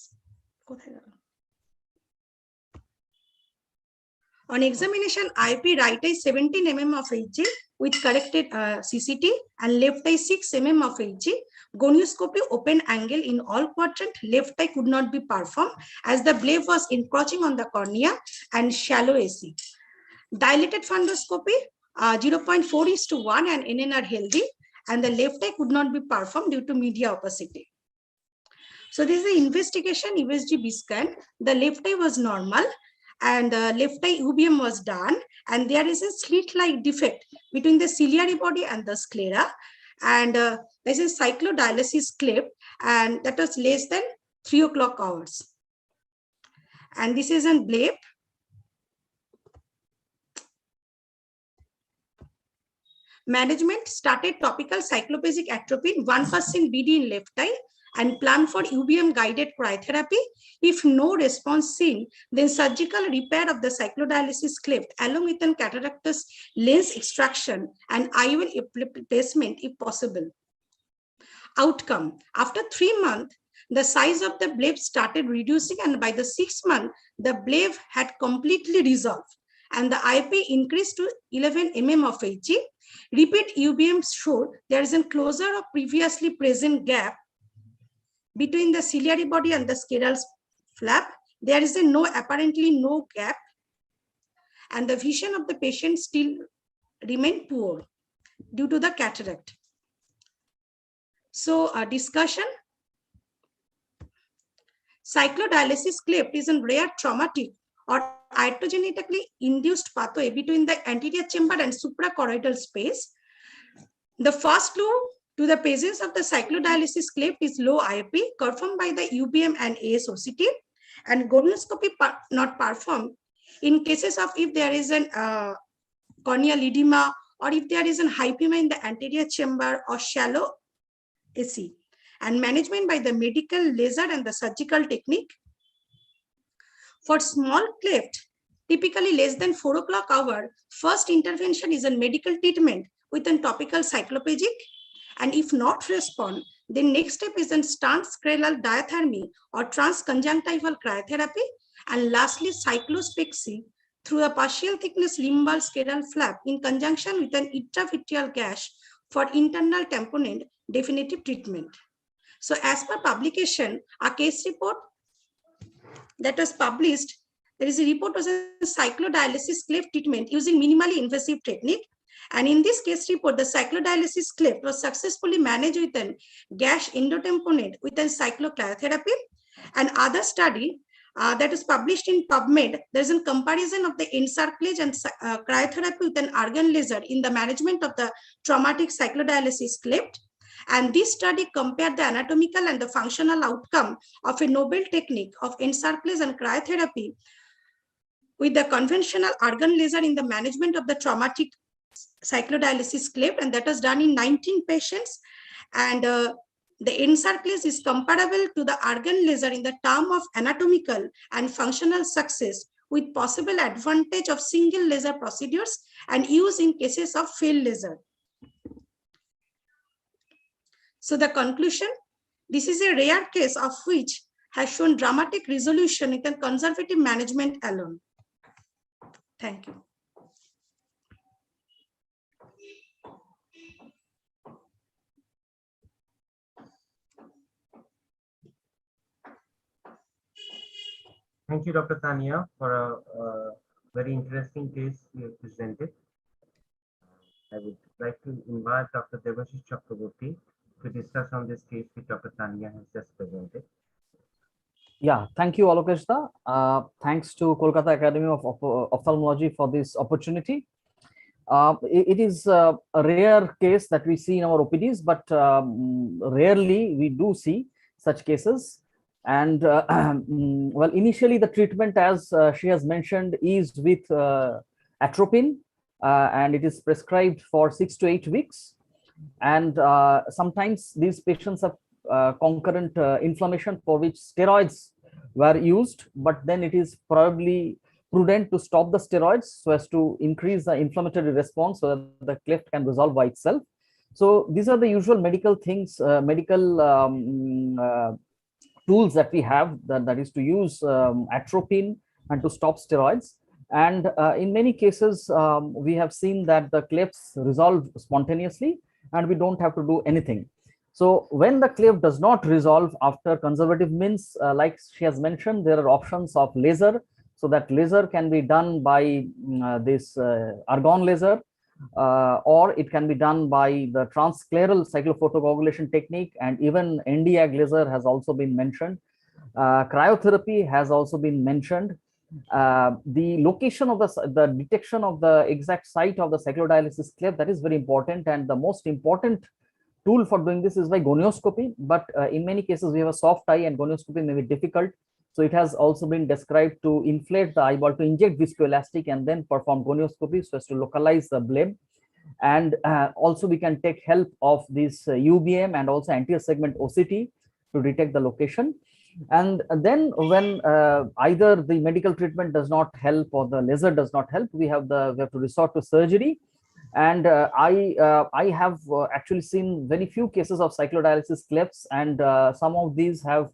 On examination, IP right eye 17 mm of HG with corrected CCT, and left eye 6 mm of HG. Gonioscopy open angle in all quadrant. Left eye could not be performed as the bleb was encroaching on the cornea, and shallow AC. Dilated fundoscopy 0.4:1 and NNR healthy, and the left eye could not be performed due to media opacity. So this is the investigation USG B scan. The left eye was normal, and left eye UBM was done, and there is a slit-like defect between the ciliary body and the sclera, and this is cyclodialysis cleft, and that was less than 3 o'clock hours. And this is an bleb. Management started topical cycloplegic atropine 1% BD in left eye and plan for UBM guided cryotherapy. If no response seen, then surgical repair of the cyclodialysis cleft along with an cataractus lens extraction and IOL replacement if possible. Outcome: after 3 months, the size of the bleb started reducing, and by the 6th month, the bleb had completely resolved, and the IP increased to 11 mm of HG. Repeat UBM showed there is a closure of previously present gap between the ciliary body and the scleral flap. There is apparently no gap, and the vision of the patient still remained poor due to the cataract. So a discussion. Cyclodialysis cleft is a rare traumatic or iatrogenetically induced pathway between the anterior chamber and suprachoroidal space. The first clue to the presence of the cyclodialysis cleft is low IP, confirmed by the UBM and ASOCT, and gonioscopy not performed in cases of if there is an corneal edema, or if there is an hypema in the anterior chamber or shallow AC, and management by the medical laser and the surgical technique. For small cleft, typically less than 4 o'clock hour, first intervention is a medical treatment with a topical cycloplegic, and if not respond, then next step is a transscleral diathermy or transconjunctival cryotherapy, and lastly cyclospexy through a partial thickness limbal scleral flap in conjunction with an intravitreal gash for internal tamponade definitive treatment. So as per publication, a case report that was published, there is a report was a cyclodialysis cleft treatment using minimally invasive technique. And in this case report, the cyclodialysis cleft was successfully managed with an gas endotamponade with an cyclocryotherapy. And other study that is published in PubMed, there's a comparison of the encerclage and cryotherapy with an argon laser in the management of the traumatic cyclodialysis cleft. And this study compared the anatomical and the functional outcome of a novel technique of encerclage and cryotherapy with the conventional argon laser in the management of the traumatic cyclodialysis cleft, and that was done in 19 patients. And the encerclage is comparable to the argon laser in the term of anatomical and functional success, with possible advantage of single laser procedures and use in cases of failed laser. So the conclusion, this is a rare case of which has shown dramatic resolution with a conservative management alone. Thank you. Thank you, Dr. Tania, for a very interesting case you have presented. I would like to invite Dr. Debashish Chakraborty to discuss on this case which Dr. Tania has just presented. Yeah, thank you, Alokeshda. Thanks to Kolkata Academy of Ophthalmology for this opportunity. It is a rare case that we see in our OPDs, but rarely we do see such cases. And well, initially the treatment, as she has mentioned, is with atropine, and it is prescribed for 6 to 8 weeks. And sometimes these patients have concurrent inflammation for which steroids were used, but then it is probably prudent to stop the steroids so as to increase the inflammatory response so that the cleft can resolve by itself. So these are the usual medical things, tools that we have, that is to use atropine and to stop steroids. And in many cases, we have seen that the clefts resolve spontaneously and we don't have to do anything. So when the cleft does not resolve after conservative means, like she has mentioned, there are options of laser. So that laser can be done by this argon laser, or it can be done by the transscleral cyclophotocoagulation technique, and even Nd:YAG laser has also been mentioned. Cryotherapy has also been mentioned. The location of the detection of the exact site of the cyclodialysis cleft, that is very important, and the most important tool for doing this is by gonioscopy. But in many cases we have a soft eye and gonioscopy may be difficult. So it has also been described to inflate the eyeball, to inject viscoelastic and then perform gonioscopy so as to localize the bleb. And also we can take help of this UBM and also anterior segment OCT to detect the location. And then when either the medical treatment does not help or the laser does not help, we have to resort to surgery. And I have actually seen very few cases of cyclodialysis clefts, and some of these have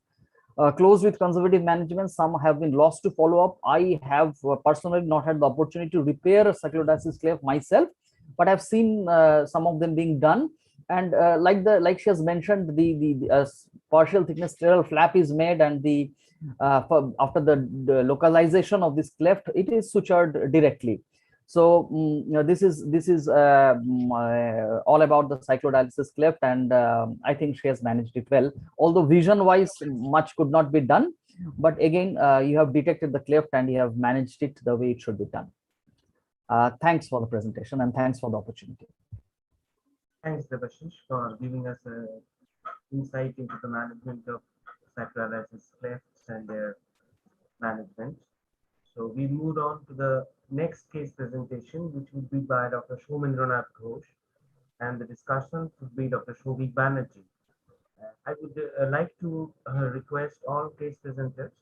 closed with conservative management. Some have been lost to follow-up. I have personally not had the opportunity to repair a cyclodialysis cleft myself, but I've seen some of them being done. And like she has mentioned, the partial thickness scleral flap is made, and the after the localization of this cleft, it is sutured directly. So this is all about the cyclodialysis cleft, and I think she has managed it well. Although vision-wise, much could not be done, but again, you have detected the cleft and you have managed it the way it should be done. Thanks for the presentation and thanks for the opportunity. Thanks, Debashish, for giving us an insight into the management of cyclodialysis clefts and their management. So we moved on to the next case presentation, which would be by Dr. Shaumendranath Ghosh, and the discussion would be Dr. Shobhik Banerjee. I would like to request all case presenters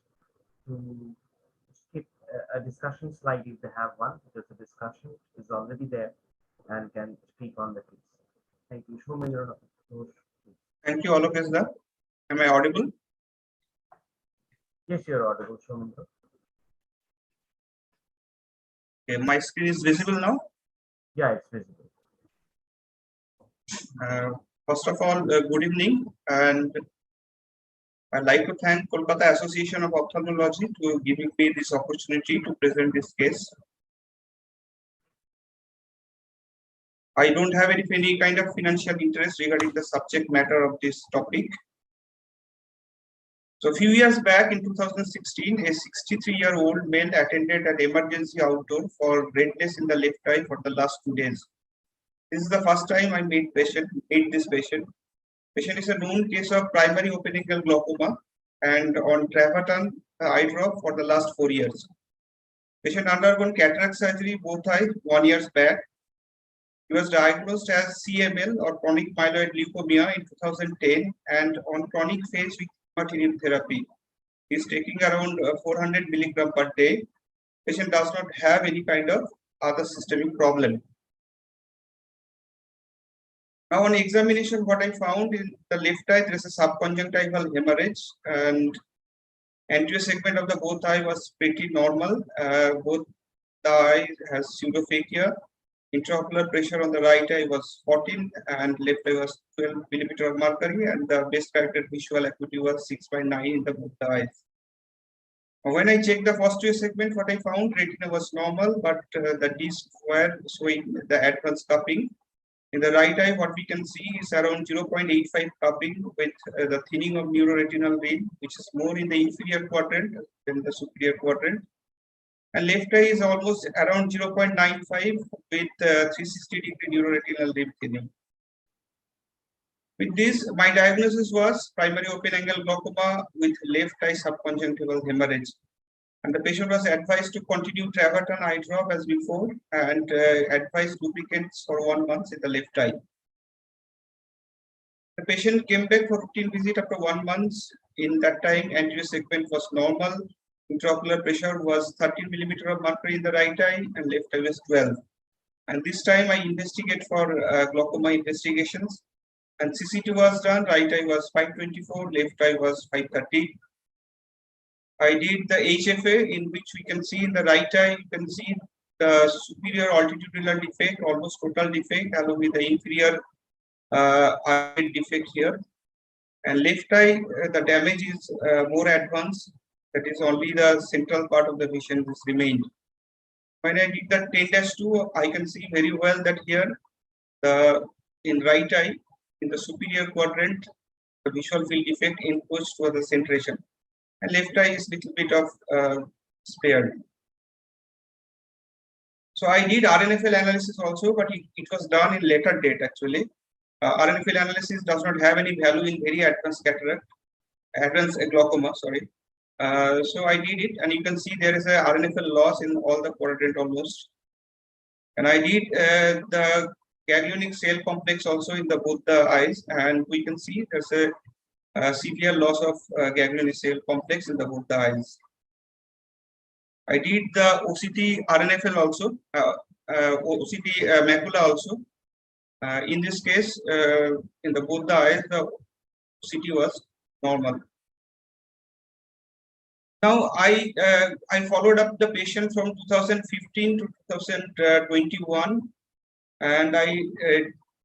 to skip a discussion slide if they have one, because the discussion is already there and can speak on the case. Thank you. Shaumendranath Ghosh. Thank you, Alokeshda. Am I audible? Yes, you're audible, Shaumendranath. Okay, my screen is visible now. Yeah, it's visible. First of all, good evening, and I'd like to thank Kolkata Association of Ophthalmology to giving me this opportunity to present this case. I don't have any kind of financial interest regarding the subject matter of this topic. So a few years back in 2016, a 63-year-old male attended an emergency outdoor for redness in the left eye for the last 2 days. This is the first time I made this patient. Patient is a known case of primary open angle glaucoma and on Travatan eye drop for the last 4 years. Patient undergone cataract surgery both eyes 1 year back. He was diagnosed as CML or chronic myeloid leukemia in 2010 and on chronic phase with chemotherapy therapy. He is taking around 400 milligram per day. Patient does not have any kind of other systemic problem. Now on examination, what I found in the left eye, there is a subconjunctival hemorrhage and anterior segment of the both eye was pretty normal. Both the eye has pseudophakia. Intraocular pressure on the right eye was 14 and left eye was 12 millimeter of mercury and the best corrected visual acuity was 6.9 in the both the eyes. When I checked the posterior segment, what I found retina was normal, but the discs were showing the advanced cupping. In the right eye, what we can see is around 0.85 cupping with the thinning of neuroretinal vein, which is more in the inferior quadrant than the superior quadrant. And left eye is almost around 0.95 with 360-degree neuroretinal vein thinning. With this, my diagnosis was primary open angle glaucoma with left eye subconjunctival hemorrhage. And the patient was advised to continue Travatan eye drop as before and advised lubricants for 1 month in the left eye. The patient came back for routine visit after 1 month. In that time, anterior segment was normal. Intraocular pressure was 13 millimeter of mercury in the right eye and left eye was 12. And this time I investigate for glaucoma investigations. And CCT was done, right eye was 524, left eye was 530. I did the HFA in which we can see in the right eye, you can see the superior altitudinal defect, almost total defect, along with the inferior eye defect here. And left eye, the damage is more advanced. That is only the central part of the vision is remained. When I did the 10-2, I can see very well that here, in right eye, in the superior quadrant, the visual field defect encroached for the centration. And left eye is little bit of spared. So I did RNFL analysis also, but it was done in later date actually. RNFL analysis does not have any value in very advanced cataract, advanced glaucoma, sorry. So I did it and you can see there is a RNFL loss in all the quadrant almost. And I did the ganglionic cell complex also in both the eyes and we can see there's a severe loss of ganglionic cell complex in both the eyes. I did the OCT RNFL also, OCT macula also. In this case, in both the eyes, the OCT was normal. Now I followed up the patient from 2015 to 2021, and I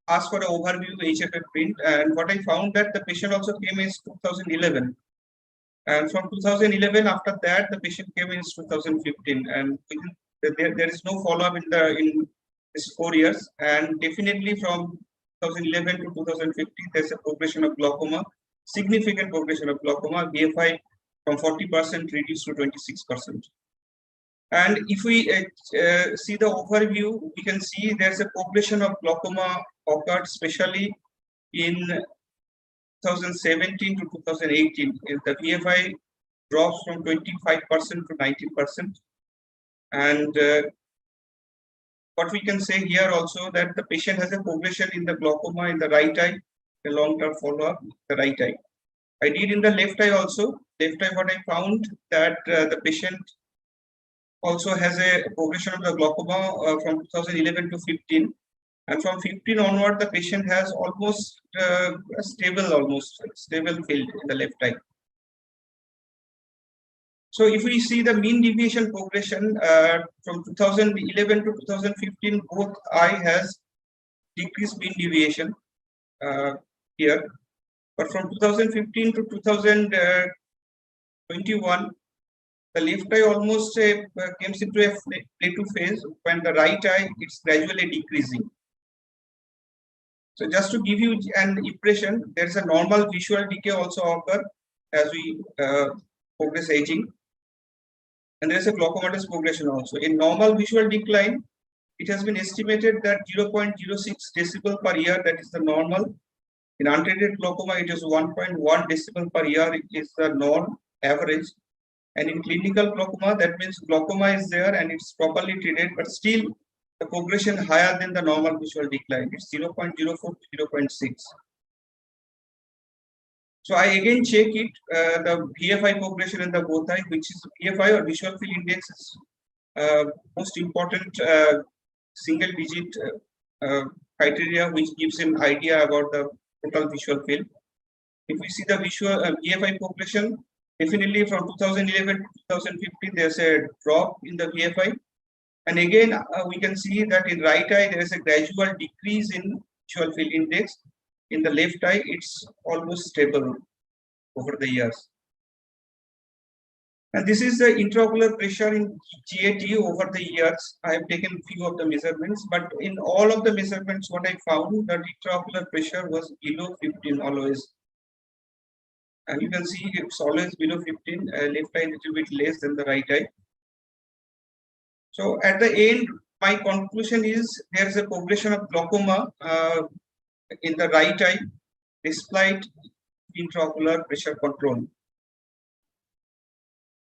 asked for an overview HFA print. And what I found that the patient also came in 2011, and from 2011 after that the patient came in 2015, and there is no follow up in these 4 years, and definitely from 2011 to 2015 there's a progression of glaucoma, significant progression of glaucoma, BFI from 40% reduced to 26%. And if we see the overview, we can see there's a progression of glaucoma occurred, especially in 2017 to 2018. The BFI drops from 25% to 19%. And what we can say here also that the patient has a progression in the glaucoma in the right eye, a long-term follow-up in the right eye. I did in the left eye also. Left eye, what I found that the patient also has a progression of the glaucoma from 2011 to 15, and from 15 onward, the patient has almost a stable field in the left eye. So if we see the mean deviation progression from 2011 to 2015, both eye has decreased mean deviation here. But from 2015 to 2021, the left eye almost comes into a plateau phase when the right eye is gradually decreasing. So just to give you an impression, there is a normal visual decay also occur as we progress aging. And there is a glaucomatous progression also. In normal visual decline, it has been estimated that 0.06 decibel per year, that is the normal. In untreated glaucoma, it is 1.1 decibel per year, it is the norm average. And in clinical glaucoma, that means glaucoma is there and it's properly treated, but still the progression higher than the normal visual decline. It's 0.04 to 0.6. So I again check it, the VFI progression in the both eye, which is VFI or visual field index is most important single digit criteria which gives an idea about the total visual field. If we see the visual VFI progression, definitely from 2011 to 2015, there's a drop in the VFI. And again, we can see that in right eye, there is a gradual decrease in visual field index. In the left eye, it's almost stable over the years. And this is the intraocular pressure in GAT over the years. I have taken few of the measurements, but in all of the measurements, what I found that intraocular pressure was below 15 always. And you can see it's always below 15, left eye a little bit less than the right eye. So at the end, my conclusion is there is a progression of glaucoma in the right eye despite intraocular pressure control.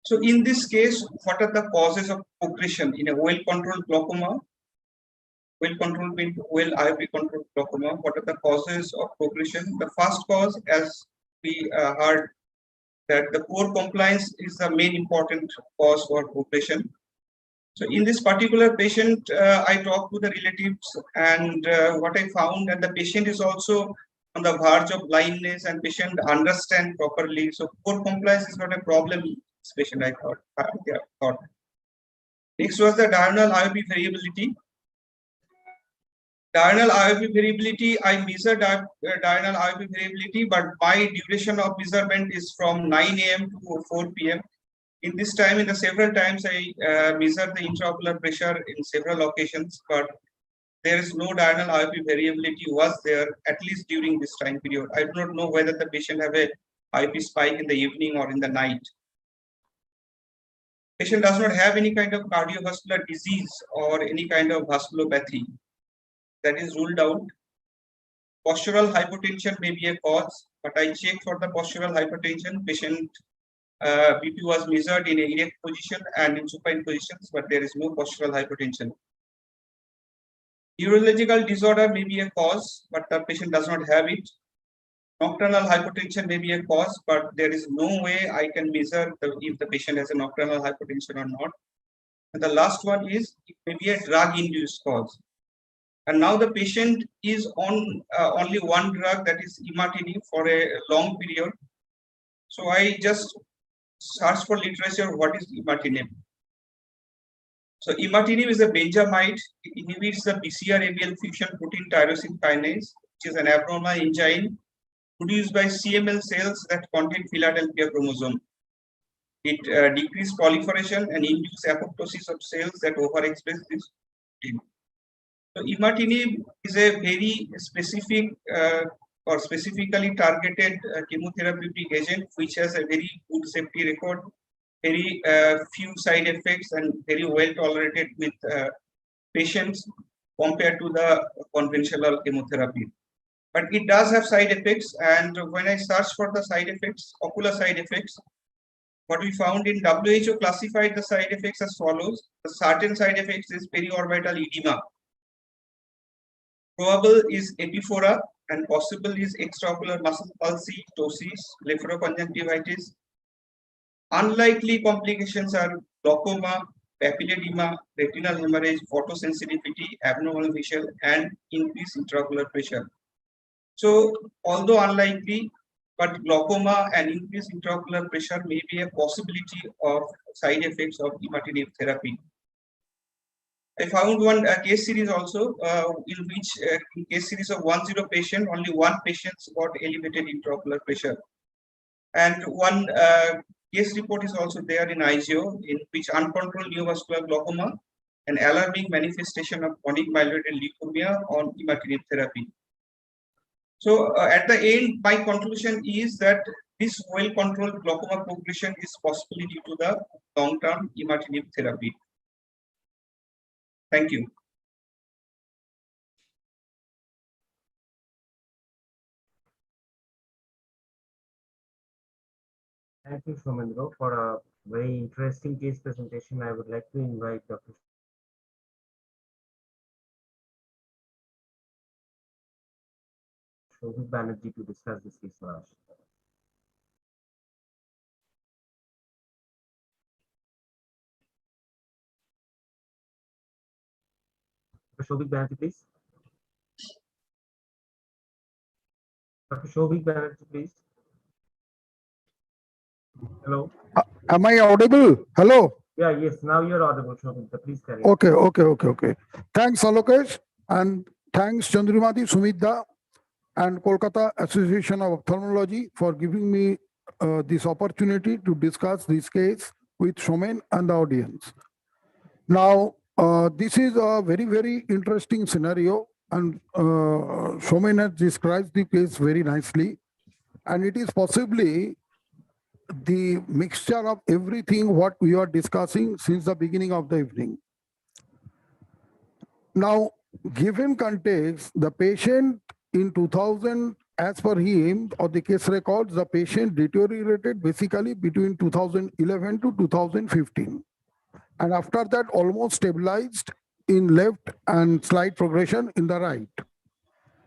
So in this case, what are the causes of progression in a well-controlled glaucoma? Well-controlled means well IOP controlled glaucoma. What are the causes of progression? The first cause, as we heard, that the poor compliance is the main important cause for progression. So in this particular patient, I talked to the relatives, and what I found that the patient is also on the verge of blindness, and patient understand properly. So poor compliance is not a problem. This patient, I thought. Next was the diurnal IOP variability. Diurnal IOP variability, I measured diurnal IOP variability, but my duration of measurement is from 9 AM to 4 PM. In this time, in the several times, I measured the intraocular pressure in several occasions, but there is no diurnal IOP variability was there, at least during this time period. I do not know whether the patient have a IOP spike in the evening or in the night. Patient does not have any kind of cardiovascular disease or any kind of vasculopathy. That is ruled out. Postural hypotension may be a cause, but I checked for the postural hypertension. Patient BP was measured in a erect position and in supine positions, but there is no postural hypertension. Neurological disorder may be a cause, but the patient does not have it. Nocturnal hypertension may be a cause, but there is no way I can measure if the patient has a nocturnal hypertension or not. And the last one is it may be a drug-induced cause. And now the patient is on only one drug, that is imatinib, for a long period. So I just search for literature, what is imatinib? So imatinib is a benzamide. It inhibits the BCR-ABL fusion protein tyrosine kinase, which is an abnormal enzyme produced by CML cells that contain Philadelphia chromosome. It decreases proliferation and induces apoptosis of cells that overexpress this protein. So imatinib is a very specific or specifically targeted chemotherapeutic agent which has a very good safety record, very few side effects, and very well tolerated with patients compared to the conventional chemotherapy. But it does have side effects, and when I search for the side effects, ocular side effects, what we found in WHO classified the side effects as follows. The certain side effects is periorbital edema. Probable is epiphora, and possible is extraocular muscle palsy, ptosis, blepharoconjunctivitis. Unlikely complications are glaucoma, papilledema, retinal hemorrhage, photosensitivity, abnormal visual, and increased intraocular pressure. So, although unlikely, but glaucoma and increased intraocular pressure may be a possibility of side effects of imatinib therapy. I found one case series also in which in case series of 10 patient, only one patient got elevated intraocular pressure. And one case report is also there in IGO in which uncontrolled neovascular glaucoma, an alarming manifestation of chronic myeloid leukemia on imatinib therapy. So at the end, my conclusion is that this well-controlled glaucoma progression is possibly due to the long-term imatinib therapy. Thank you. Thank you, Shomendra, for a very interesting case presentation. I would like to invite Dr. Shobhit Banerjee to discuss this case for us. Dr. Shobhit Banerjee, please. Dr. Shobhit Banerjee, please. Hello. Am I audible? Hello. Yeah, yes, now you're audible, Shobhit. Please carry on. Okay. Thanks, Alokesh, and thanks, Chandrimati, Sumidda, and Kolkata Association of Ophthalmology for giving me this opportunity to discuss this case with Shomen and the audience. Now, this is a very, very interesting scenario, and Shomen has described the case very nicely, and it is possibly the mixture of everything what we are discussing since the beginning of the evening. Now, given context, the patient in 2000, as per him or the case records, the patient deteriorated basically between 2011 to 2015. And after that, almost stabilized in left and slight progression in the right.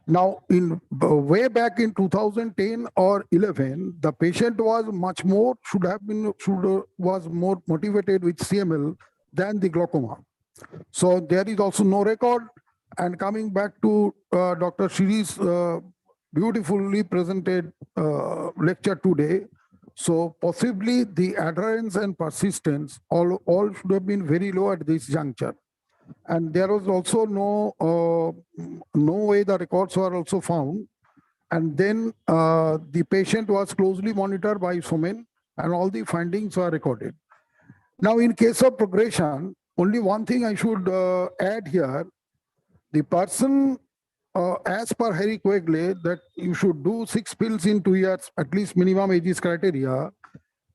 Now, in way back in 2010 or 11, the patient was much more, was more motivated with CML than the glaucoma. So there is also no record. And coming back to Dr. Shiri's beautifully presented lecture today, so possibly the adherence and persistence all should have been very low at this juncture. And there was also no way the records were also found. And then the patient was closely monitored by Somen and all the findings were recorded. Now, in case of progression, only one thing I should add here, the person, as per Harry Quegley, that you should do 6 pills in 2 years, at least minimum age is criteria.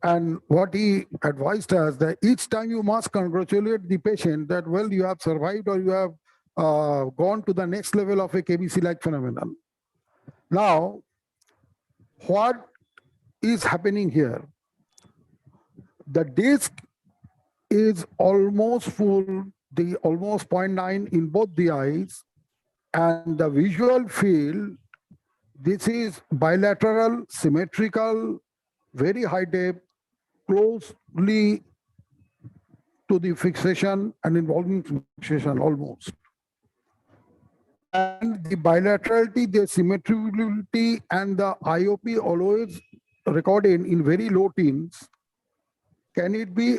And what he advised us that each time you must congratulate the patient that, well, you have survived or you have gone to the next level of a KBC-like phenomenon. Now, what is happening here? The disc is almost full, the almost 0.9 in both the eyes, and the visual field, this is bilateral, symmetrical, very high depth, closely to the fixation and involving fixation almost. And the bilaterality, the symmetricality, and the IOP always recorded in very low teens. Can it be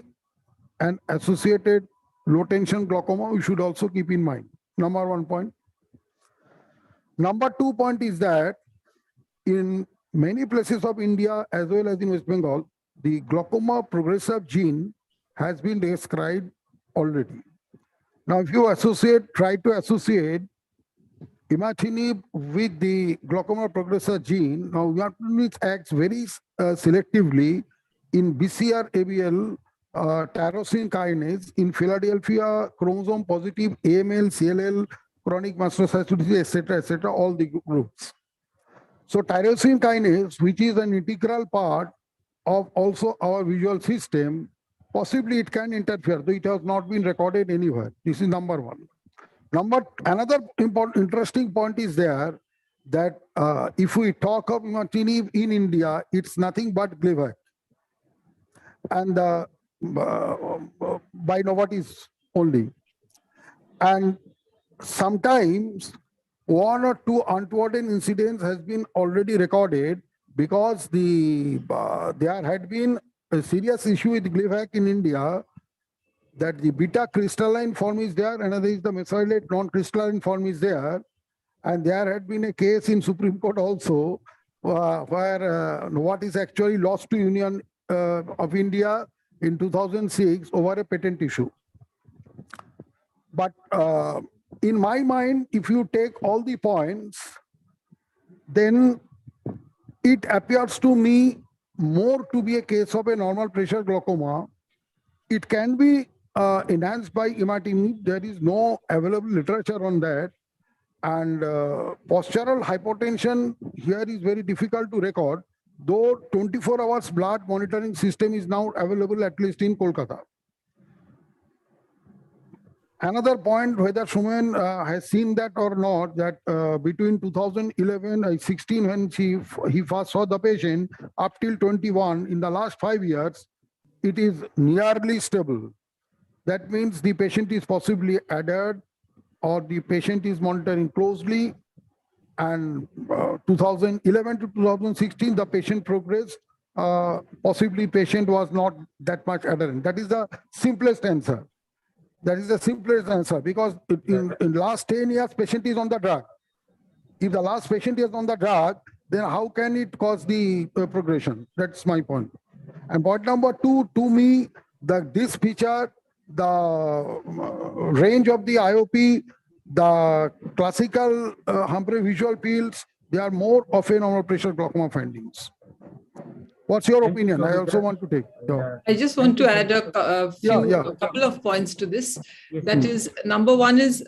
an associated low tension glaucoma? We should also keep in mind. Number 1 point. Number 2 point is that in many places of India as well as in West Bengal, the glaucoma progressive gene has been described already. Now, if you try to associate imatinib with the glaucoma progressive gene, now imatinib acts very selectively in BCR-ABL tyrosine kinase in Philadelphia chromosome positive AML, CLL, chronic mastocytosis, etc., all the groups. So tyrosine kinase, which is an integral part of also our visual system, possibly it can interfere, though it has not been recorded anywhere. This is number 1. Another interesting point is there that if we talk of imatinib in India, it's nothing but Gleevec. And by Novartis only. And sometimes 1 or 2 untoward incidents has been already recorded because there had been a serious issue with Gleevec in India, that the beta crystalline form is there, another is the mesylate non-crystalline form is there. And there had been a case in Supreme Court also where Novartis actually lost to Union of India in 2006 over a patent issue. But in my mind, if you take all the points, then it appears to me more to be a case of a normal pressure glaucoma. It can be enhanced by imatinib. There is no available literature on that. And postural hypotension here is very difficult to record, though 24 hours blood monitoring system is now available at least in Kolkata. Another point, whether Suman has seen that or not, that between 2011 and 16, when he first saw the patient, up till 21, in the last 5 years, it is nearly stable. That means the patient is possibly adhered, or the patient is monitoring closely. And 2011 to 2016, the patient progressed. Possibly patient was not that much adherent. That is the simplest answer. That is the simplest answer, because in last 10 years, patient is on the drug. If the last patient is on the drug, then how can it cause the progression? That's my point. And point number 2, to me, this feature, the range of the IOP, the classical Humphrey visual fields, they are more of a normal pressure glaucoma findings. What's your opinion? I also want to take. I just want to add a couple of points to this. That is, number one is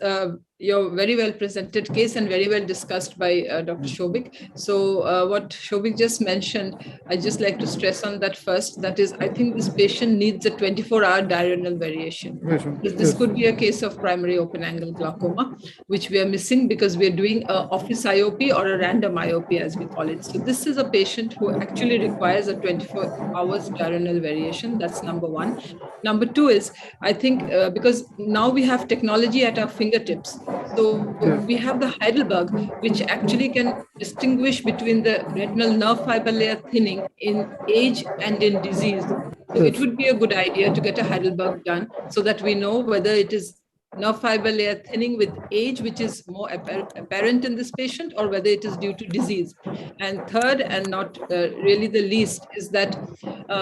your very well presented case and very well discussed by Dr. Shobik. So what Shobik just mentioned, I just like to stress on that first. That is, I think this patient needs a 24-hour diurnal variation. This could be a case of primary open angle glaucoma, which we are missing because we are doing an office IOP or a random IOP, as we call it. So this is a patient who actually requires a 24 hours diurnal variation. That's number one. Number two is, I think, because now we have technology at our fingertips. So we have the Heidelberg, which actually can distinguish between the retinal nerve fiber layer thinning in age and in disease. So it would be a good idea to get a Heidelberg done so that we know whether it is nerve fiber layer thinning with age, which is more apparent in this patient, or whether it is due to disease. And third, and not really the least, is that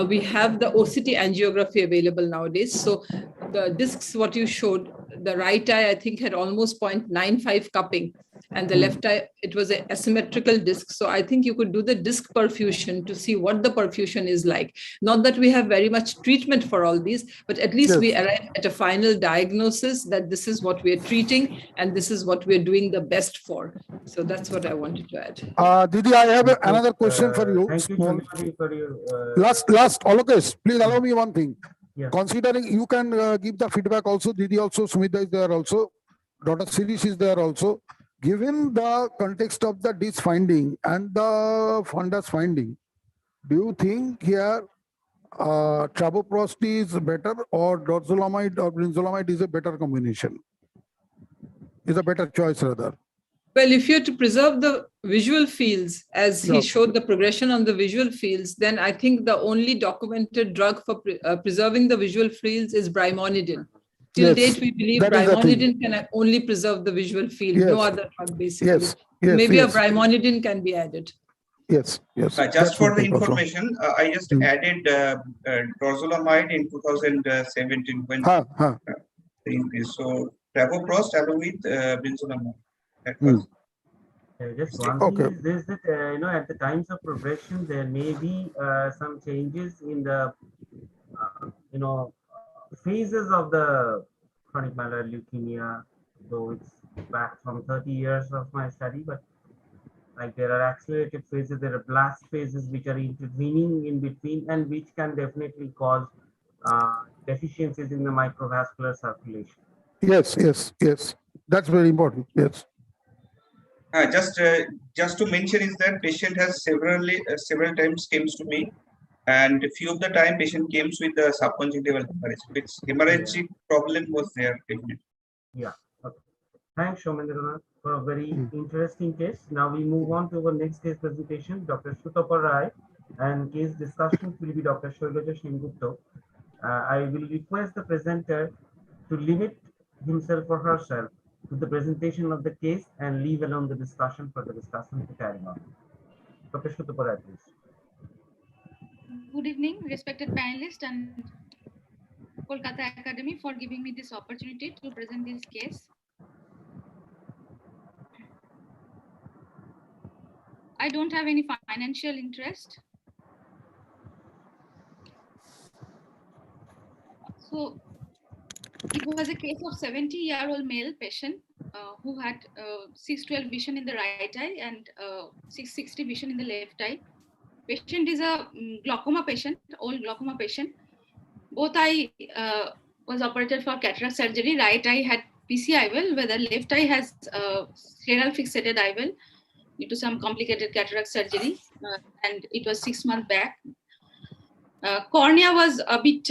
we have the OCT angiography available nowadays. So the discs, what you showed, the right eye, I think, had almost 0.95 cupping, and the left eye, it was an asymmetrical disc. So I think you could do the disc perfusion to see what the perfusion is like. Not that we have very much treatment for all these, but at least we arrive at a final diagnosis that this is what we're treating and this is what we're doing the best for. So that's what I wanted to add. Didi, I have another question for you. Thank you, Shobik, for your Last, Alokesh, please allow me one thing. Yeah. Considering you can give the feedback also, Didi also, Sumita is there also, Dr. Sirish is there also. Given the context of the DIS finding and the fundus finding, do you think here travoprost is better, or dorzolamide or brinzolamide is a better combination? Is a better choice rather? Well, if you're to preserve the visual fields, as he showed the progression on the visual fields, then I think the only documented drug for preserving the visual fields is brimonidine. Till date, we believe brimonidine can only preserve the visual field, no other drug basically. Maybe a brimonidine can be added. Just for the information, I just added dorzolamide in 2017 when so travoprost along with brinzolamide. Just one thing is this, that at the times of progression there may be some changes in the phases of the chronic myeloid leukemia, though it's back from 30 years of my study, but like there are accelerated phases, there are blast phases which are intervening in between, and which can definitely cause deficiencies in the microvascular circulation. Yes. That's very important. Yes. Just to mention is that patient has several times comes to me, and a few of the time patient came with the subconjunctival hemorrhage. Its hemorrhagic problem was there. Yeah. Okay. Thanks, Shomendranath, for a very interesting case. Now we move on to our next case presentation, Dr. Sutapa Rai, and case discussion will be Dr. Shailaja Sengupta. I will request the presenter to limit himself or herself to the presentation of the case and leave alone the discussion for the discussion to carry on. Dr. Sutapa Rai, please. Good evening, respected panelists and Kolkata Academy, for giving me this opportunity to present this case. I don't have any financial interest. So it was a case of 70-year-old male patient who had 612 vision in the right eye and 660 vision in the left eye. Patient is a glaucoma patient, old glaucoma patient. Both eye was operated for cataract surgery. Right eye had PC IVL, where the left eye has scleral fixated IVL due to some complicated cataract surgery, and it was 6 months back. Cornea was a bit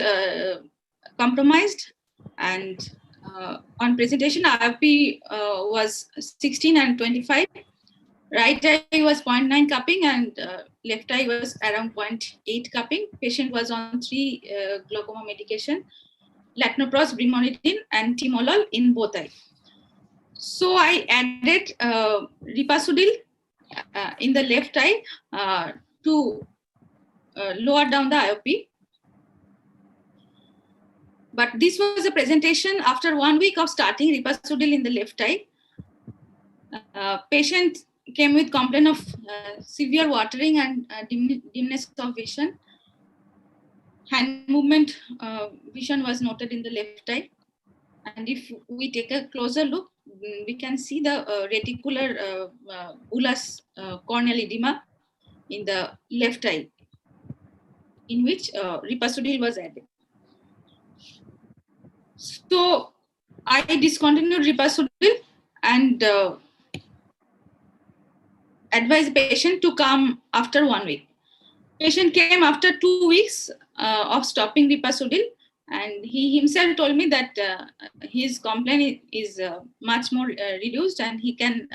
compromised, and on presentation, IOP was 16 and 25. Right eye was 0.9 cupping and left eye was around 0.8 cupping. Patient was on 3 glaucoma medication, latanoprost, brimonidine, and timolol in both eyes. So I added ripasudil in the left eye to lower down the IOP. But this was a presentation after 1 week of starting ripasudil in the left eye. Patient came with complaint of severe watering and dimness of vision. Hand movement vision was noted in the left eye. And if we take a closer look, we can see the reticular bullous corneal edema in the left eye, in which ripasudil was added. So I discontinued ripasudil and advised the patient to come after 1 week. Patient came after 2 weeks of stopping ripasudil, and he himself told me that his complaint is much more reduced and he can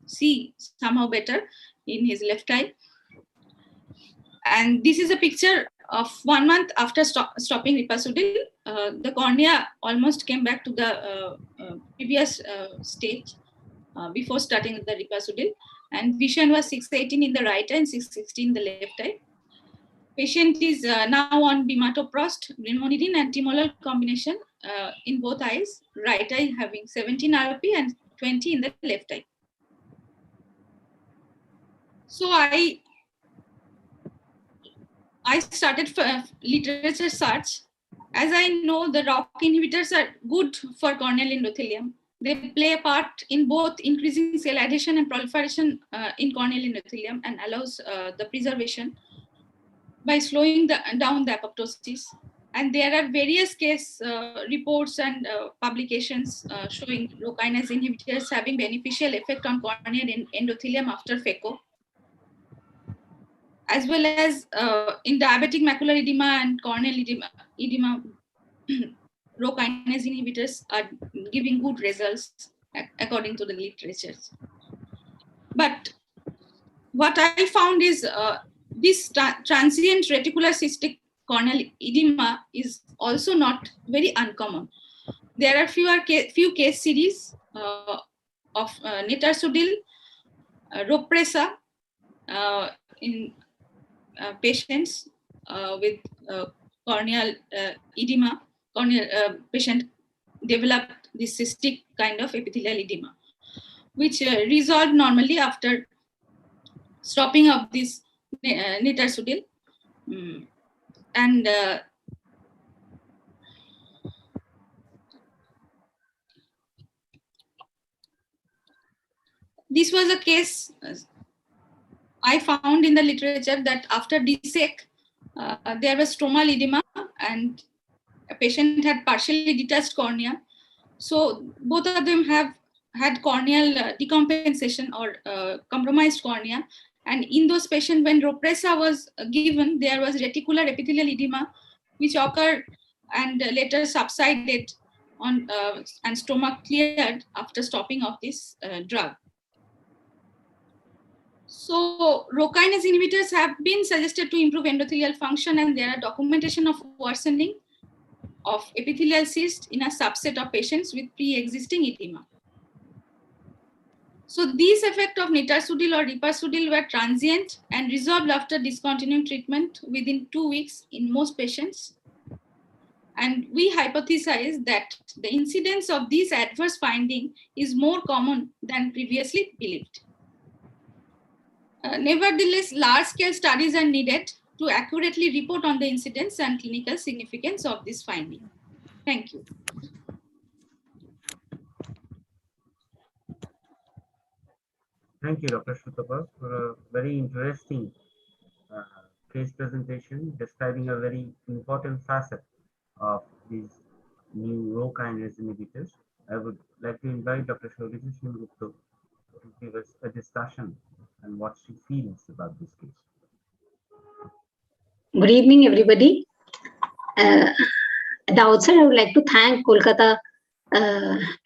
see somehow better in his left eye. And this is a picture of 1 month after stopping ripasudil. The cornea almost came back to the previous stage before starting the ripasudil, and vision was 618 in the right eye and 616 in the left eye. Patient is now on bimatoprost, brimonidine, and timolol combination in both eyes. Right eye having 17 RP and 20 in the left eye. So I started literature search. As I know, the ROCK inhibitors are good for corneal endothelium. They play a part in both increasing cell adhesion and proliferation in corneal endothelium and allows the preservation by slowing down the apoptosis. And there are various case reports and publications showing ROCK kinase inhibitors having beneficial effect on corneal endothelium after phaco, as well as in diabetic macular edema and corneal edema, ROCK kinase inhibitors are giving good results according to the literature. But what I found is this transient reticular cystic corneal edema is also not very uncommon. There are few case series of nitarsudil, Ropresa in patients with corneal edema. Patient developed this cystic kind of epithelial edema, which resolved normally after stopping of this nitarsudil. And this was a case I found in the literature that after DSEC, there was stromal edema and a patient had partially detached cornea. So both of them have had corneal decompensation or compromised cornea. And in those patients, when Ropresa was given, there was reticular epithelial edema, which occurred and later subsided on and stomach cleared after stopping of this drug. So ROCK kinase inhibitors have been suggested to improve endothelial function, and there are documentation of worsening of epithelial cyst in a subset of patients with pre-existing edema. So these effects of nitarsudil or ripasudil were transient and resolved after discontinuing treatment within 2 weeks in most patients. And we hypothesize that the incidence of these adverse finding is more common than previously believed. Nevertheless, large-scale studies are needed to accurately report on the incidence and clinical significance of this finding. Thank you. Thank you, Dr. Shrutapa, for a very interesting case presentation describing a very important facet of these new Rho kinase inhibitors. I would like to invite Dr. Shorijit Singupta to give us a discussion and what she feels about this case. Good evening, everybody. At the outset, I would like to thank Kolkata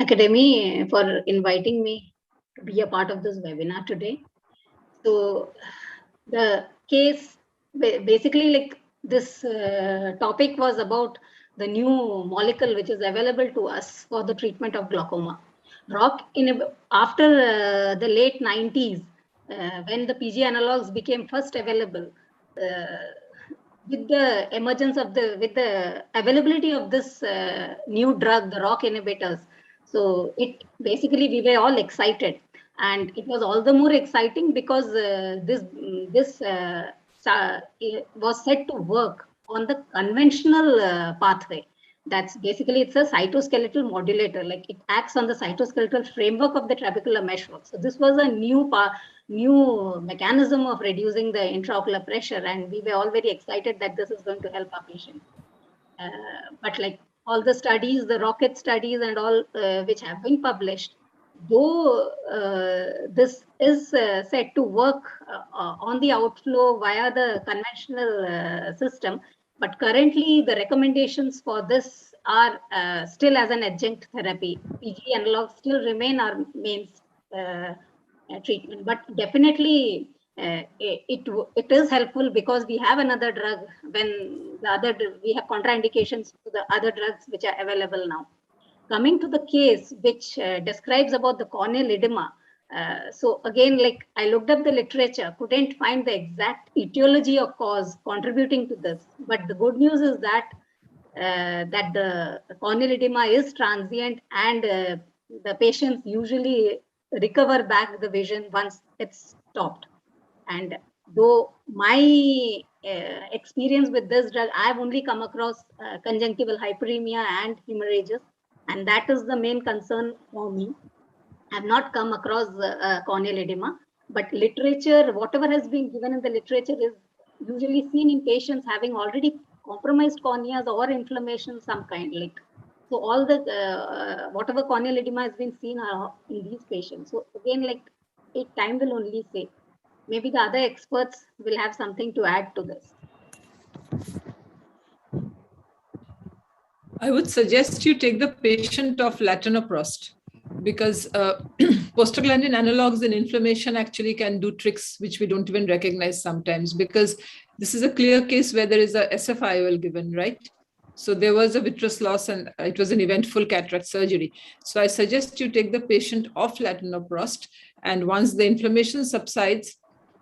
Academy for inviting me to be a part of this webinar today. So the case, basically like this topic was about the new molecule which is available to us for the treatment of glaucoma. After the late 90s, when the PG analogs became first available, with the emergence of with the availability of this new drug, the ROCK inhibitors, so it basically we were all excited, and it was all the more exciting because this was said to work on the conventional pathway. That's basically, it's a cytoskeletal modulator, like it acts on the cytoskeletal framework of the trabecular meshwork. So this was a new mechanism of reducing the intraocular pressure, and we were all very excited that this is going to help our patients. But like all the studies, the rocket studies and all which have been published, though this is said to work on the outflow via the conventional system, but currently the recommendations for this are still as an adjunct therapy. PG analogs still remain our main treatment, but definitely it is helpful because we have another drug when we have contraindications to the other drugs which are available now. Coming to the case which describes about the corneal edema. So again, like I looked up the literature, couldn't find the exact etiology or cause contributing to this. But the good news is that that the corneal edema is transient, and the patients usually recover back the vision once it's stopped. And though my experience with this drug, I've only come across conjunctival hyperemia and hemorrhages, and that is the main concern for me. I've not come across corneal edema, but literature, whatever has been given in the literature is usually seen in patients having already compromised corneas or inflammation some kind. Like, so all the whatever corneal edema has been seen are in these patients. So again, like time will only say. Maybe the other experts will have something to add to this. I would suggest you take the patient off latanoprost, because prostaglandin analogs in inflammation actually can do tricks which we don't even recognize sometimes, because this is a clear case where there is a SFIOL given, right? So there was a vitreous loss and it was an eventful cataract surgery. So I suggest you take the patient off latanoprost, and once the inflammation subsides,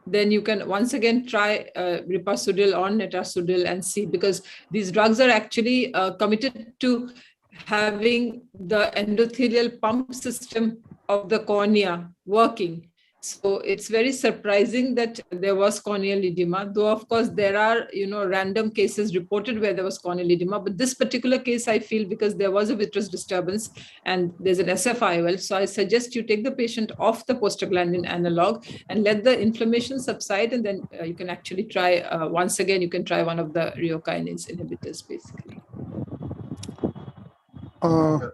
then you can once again try ripasudil or netasudil and see, because these drugs are actually committed to having the endothelial pump system of the cornea working. So it's very surprising that there was corneal edema, though of course there are random cases reported where there was corneal edema, but this particular case I feel because there was a vitreous disturbance and there's an SFIOL, so I suggest you take the patient off the prostaglandin analog and let the inflammation subside, and then you can actually try once again, you can try one of the Rho kinase inhibitors basically. For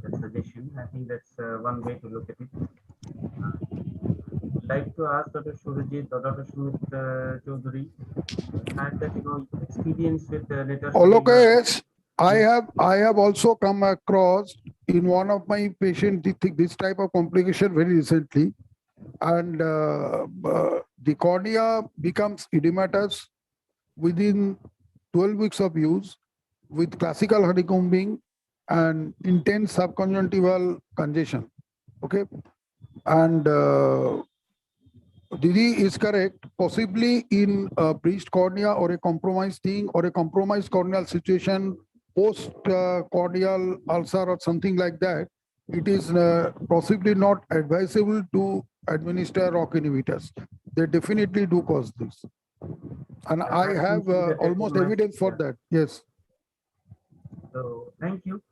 the suggestion, I think that's one way to look at it. I'd like to ask Dr. Shorijit or Dr. Sumit Chaudhary, had that experience with Olokesh, I have also come across in one of my patients this type of complication very recently, and the cornea becomes edematous within 12 weeks of use with classical honeycombing and intense subconjunctival congestion. Okay, and Didi is correct, possibly in a breached cornea or a compromised thing or a compromised corneal situation, post corneal ulcer or something like that, it is possibly not advisable to administer rock inhibitors. They definitely do cause this. And I That have seems to be the almost take-home evidence for message, yeah. that. Yes. So thank you.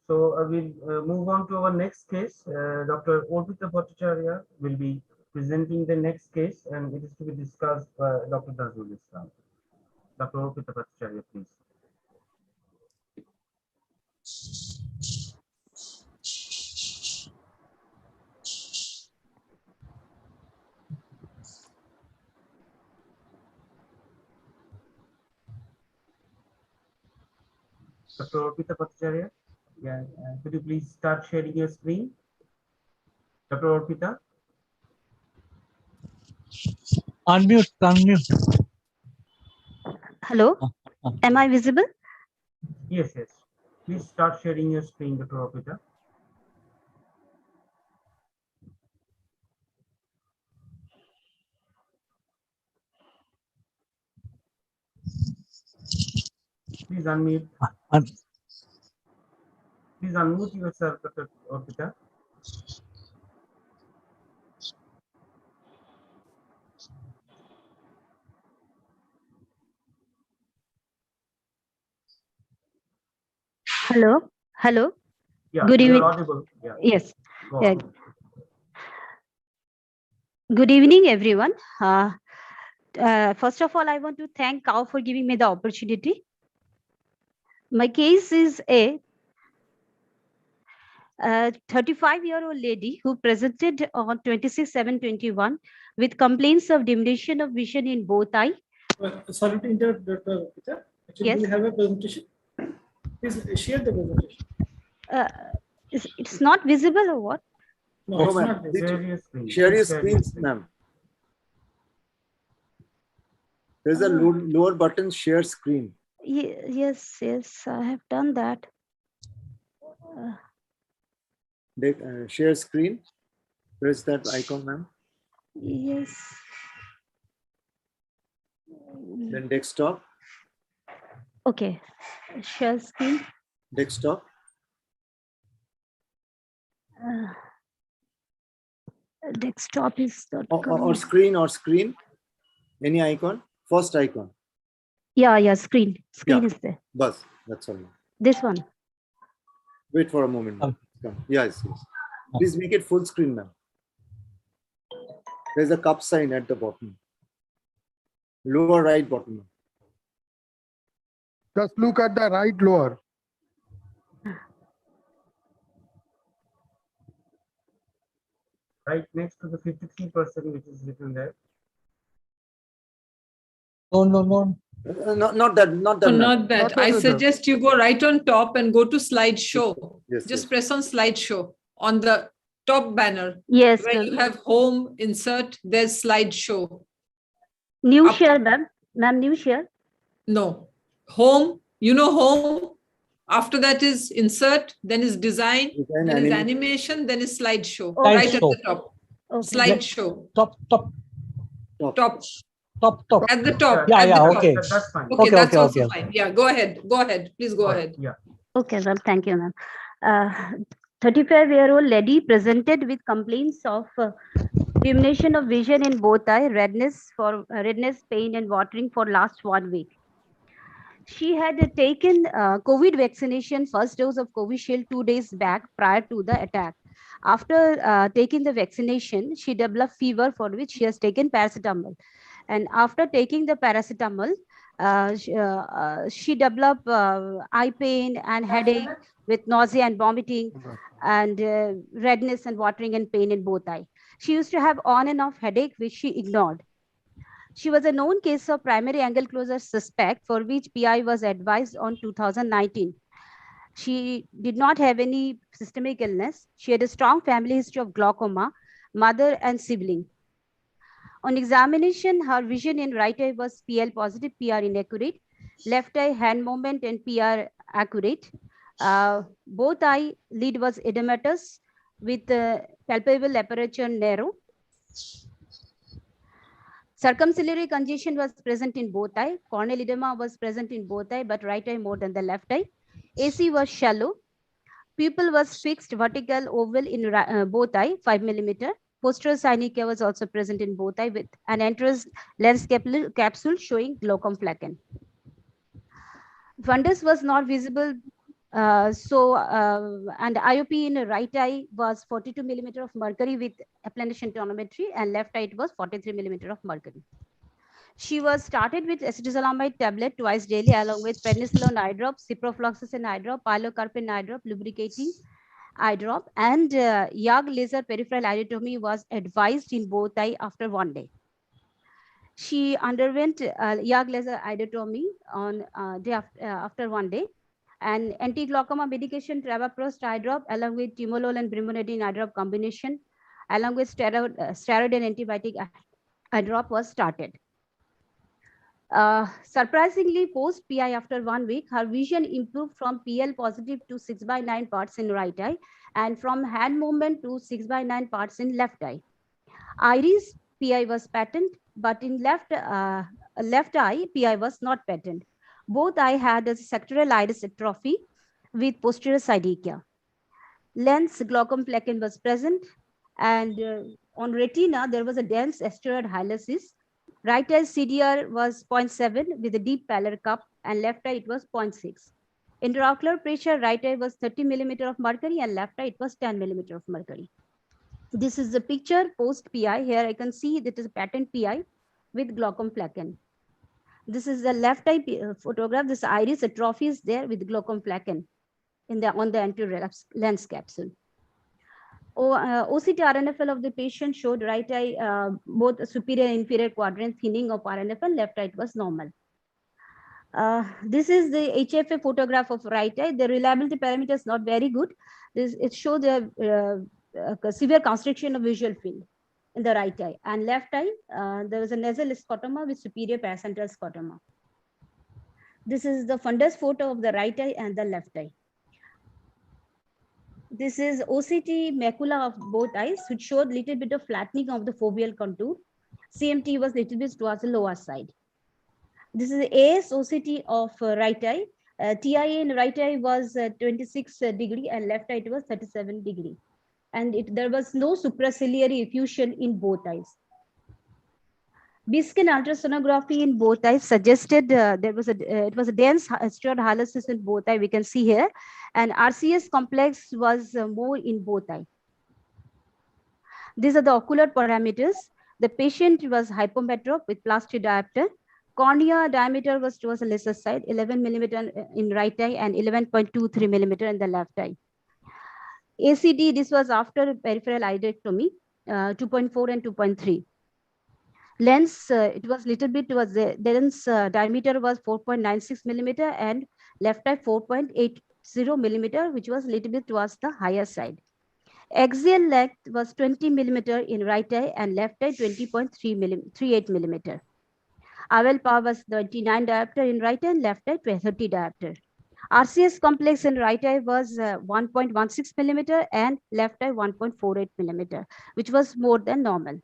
So we'll move on to our next case. Dr. Orpita Bhattacharya will be presenting the next case, and it is to be discussed by Dr. Nazrul Islam. Dr. Orpita Bhattacharya, please. Dr. Orpita Bhattacharya, yeah, could you please start sharing your screen? Dr. Orpita? Unmute. Hello, am I visible? Yes, yes. Please start sharing your screen, Dr. Orpita. Please unmute. Please unmute yourself, Dr. Orpita. Hello, hello. Yeah, Good you're evening. audible. Yeah. Yes. Go Yeah. on. Good evening, everyone. First of all, I want to thank Kao for giving me the opportunity. My case is a 35-year-old lady who presented on 26/7/21 with complaints of diminution of vision in both eye. Sorry to interrupt, Dr. Peter. Actually, Yes. do you have a presentation? Please share the presentation. It's not visible or what? No, No, it's ma'am. not visible. Share your screen. Share your Please share screens, ma'am. There's a lower button, share screen. Yes, I have done that. Share screen. Press that icon, ma'am. Yes. Then desktop. Okay. Share screen. Desktop. Desktop is not Or screen. Any icon. First icon. Yeah, screen. Screen is there. Bus. That's all. This one. Wait for a moment. Yes. Please make it full screen, ma'am. There's a cup sign at the bottom. Lower right bottom. Just look at the right lower. Right next to the 53%, which is written there. No. Not that. Not that. I suggest you go right on top and go to slideshow. Just press on slideshow on the top banner. Yes. Where you have home, insert, there's slideshow. New share, ma'am. Ma'am, new share. No. Home, home. After that is insert, then is design, then is animation, then is slideshow. Right at the top. Okay. Slideshow. Top. At the top. Yeah, okay. That's fine. Okay, that's also fine. Yeah, go ahead. Please go ahead. Yeah. Okay, ma'am. Thank you, ma'am. 35-year-old lady presented with complaints of diminution of vision in both eye, redness, pain, and watering for last 1 week. She had taken COVID vaccination, first dose of Covishield 2 days back prior to the attack. After taking the vaccination, she developed fever for which she has taken paracetamol. And after taking the paracetamol, she developed eye pain and headache with nausea and vomiting and redness and watering and pain in both eyes. She used to have on and off headache, which she ignored. She was a known case of primary angle closure suspect for which PI was advised on 2019. She did not have any systemic illness. She had a strong family history of glaucoma, mother and sibling. On examination, her vision in right eye was PL positive, PR inaccurate, left eye hand movement and PR accurate. Both eye lid was edematous with palpable aperture narrow. Circumciliary congestion was present in both eye. Corneal edema was present in both eye, but right eye more than the left eye. AC was shallow. Pupil was fixed vertical oval in both eye, 5 millimeter. Posterior synechia was also present in both eye with an entrance lens capsule showing glaucoma flaken. Fundus was not visible. And IOP in right eye was 42 millimeter of mercury with applanation tonometry, and left eye it was 43 millimeter of mercury. She was started with acetazolamide tablet twice daily along with prednisolone eye drop, ciprofloxacin eye drop, pilocarpine eye drop, lubricating eye drop, and YAG laser peripheral iridotomy was advised in both eye after 1 day. She underwent YAG laser iridotomy on day after 1 day, and anti-glaucoma medication travoprost eye drop along with timolol and brimonidine eye drop combination along with steroid and antibiotic eye drop was started. Surprisingly, post PI after 1 week, her vision improved from PL positive to 6/9 parts in right eye and from hand movement to 6/9 parts in left eye. Iris PI was patent, but in left eye, PI was not patent. Both eye had a sectoral iris atrophy with posterior synechia. Lens glaucoma flaken was present, and on retina, there was a dense asteroid hyalosis. Right eye CDR was 0.7 with a deep pallor cup, and left eye it was 0.6. Intraocular pressure, right eye was 30 millimeter of mercury, and left eye it was 10 millimeter of mercury. This is the picture post PI. Here I can see that is a patent PI with glaucoma flaken. This is the left eye photograph. This iris atrophy is there with glaucoma flaken on the anterior lens capsule. OCT RNFL of the patient showed right eye both superior and inferior quadrant thinning of RNFL, left eye was normal. This is the HFA photograph of right eye. The reliability parameter is not very good. It shows the severe constriction of visual field in the right eye, and left eye there was a nasal scotoma with superior paracentral scotoma. This is the fundus photo of the right eye and the left eye. This is OCT macula of both eyes, which showed little bit of flattening of the foveal contour. CMT was little bit towards the lower side. This is AS OCT of right eye. TIA in right eye was 26 degree and left eye it was 37 degree. And there was no supraciliary effusion in both eyes. B-skin ultrasonography in both eyes suggested it was a dense asteroid hyalosis in both eyes. We can see here, and RCS complex was more in both eyes. These are the ocular parameters. The patient was hypometrop with plastic diopter. Cornea diameter was towards the lesser side, 11 millimeter in right eye and 11.23 millimeter in the left eye. ACD, this was after peripheral iridotomy, 2.4 and 2.3. Lens, it was little bit, was the lens diameter was 4.96 millimeter and left eye 4.80 millimeter, which was little bit towards the higher side. Axial length was 20 millimeter in right eye and left eye 20.38 millimeter. Owl power was 29 diopter in right eye and left eye 30 diopter. RCS complex in right eye was 1.16 millimeter and left eye 1.48 millimeter, which was more than normal.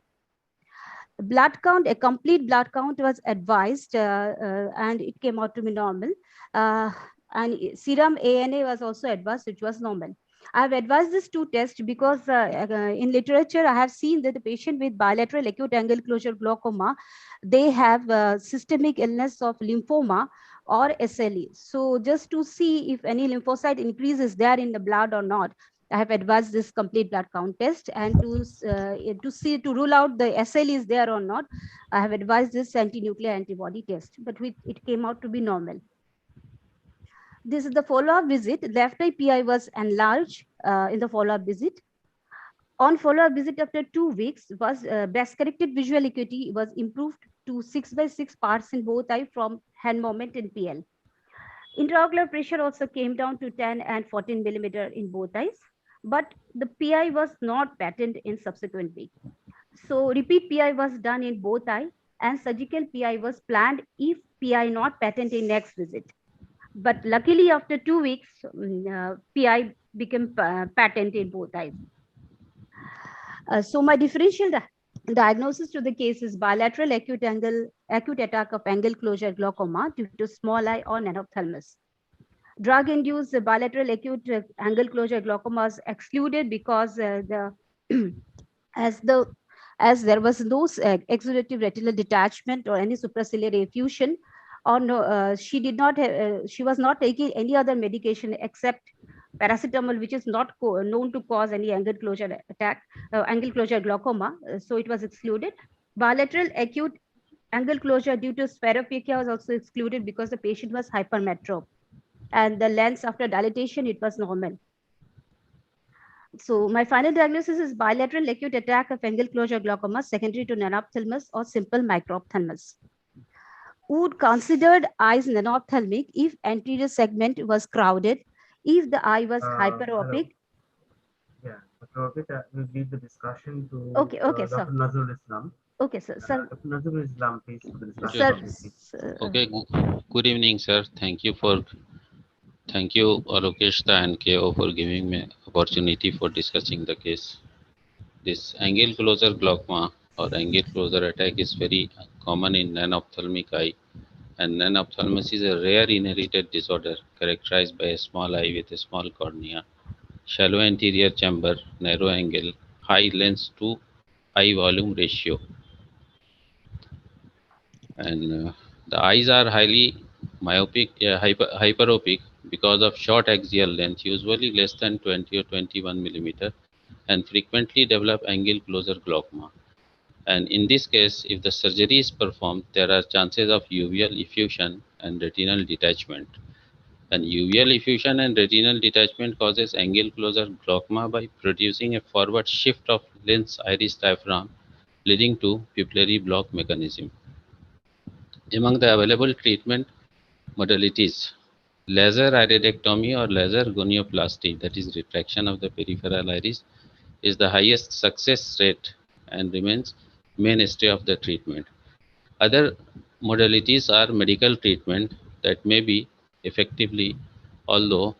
Blood count, a complete blood count was advised and it came out to be normal. And serum ANA was also advised, which was normal. I have advised this two tests because in literature, I have seen that the patient with bilateral acute angle closure glaucoma, they have systemic illness of lymphoma or SLE. So just to see if any lymphocyte increase is there in the blood or not, I have advised this complete blood count test, and to rule out the SLE is there or not, I have advised this anti-nuclear antibody test, but it came out to be normal. This is the follow-up visit. Left eye PI was enlarged in the follow-up visit. On follow-up visit after 2 weeks, was best corrected visual acuity was improved to 6/6 parts in both eye from hand movement in PL. Intraocular pressure also came down to 10 and 14 millimeter in both eyes, but the PI was not patent in subsequent week. So repeat PI was done in both eye, and surgical PI was planned if PI not patent in next visit. But luckily after 2 weeks, PI became patent in both eyes. So my differential diagnosis to the case is bilateral acute attack of angle closure glaucoma due to small eye or nanophthalmus. Drug-induced bilateral acute angle closure glaucoma is excluded because as there was no exudative retinal detachment or any supraciliary effusion, or no, she was not taking any other medication except paracetamol, which is not known to cause any angle closure angle closure glaucoma. So it was excluded. Bilateral acute angle closure due to spherophakia was also excluded because the patient was hypermetrop, and the lens after dilatation, it was normal. So my final diagnosis is bilateral acute attack of angle closure glaucoma secondary to nanophthalmus or simple microphthalmus. Would considered eyes nanophthalmic if anterior segment was crowded, if the eye was hyperopic. Yeah, Dr. Orpit, we'll leave the discussion to Okay, Dr. sir. Nazrul Islam. Okay, sir. Dr. Nazrul Islam, please, for the discussion. Sir, of this case. Okay, good evening, sir. Thank you, Alokeshta and KO, for giving me opportunity for discussing the case. This angle closure glaucoma or angle closure attack is very common in non-ophthalmic eye, and non-ophthalmus is a rare inherited disorder characterized by a small eye with a small cornea, shallow anterior chamber, narrow angle, high lens to eye volume ratio, and the eyes are highly myopic, hyperopic because of short axial length, usually less than 20 or 21 millimeter, and frequently develop angle closure glaucoma. And in this case, if the surgery is performed, there are chances of uveal effusion and retinal detachment. And uveal effusion and retinal detachment causes angle closure glaucoma by producing a forward shift of lens iris diaphragm, leading to pupillary block mechanism. Among the available treatment modalities, laser iridectomy or laser gonioplasty, that is retraction of the peripheral iris, is the highest success rate and remains mainstay of the treatment. Other modalities are medical treatment that may be effectively, although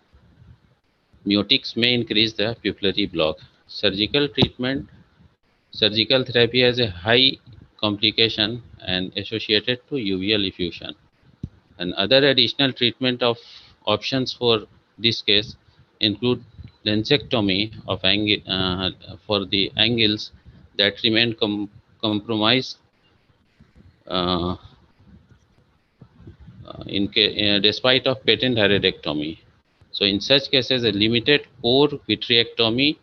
miotics may increase the pupillary block. Surgical treatment, surgical therapy has a high complication and associated to uveal effusion. And other additional treatment of options for this case include lensectomy of for the angles that remain compromised uh, despite of patent iridectomy. So in such cases, a limited core vitrectomy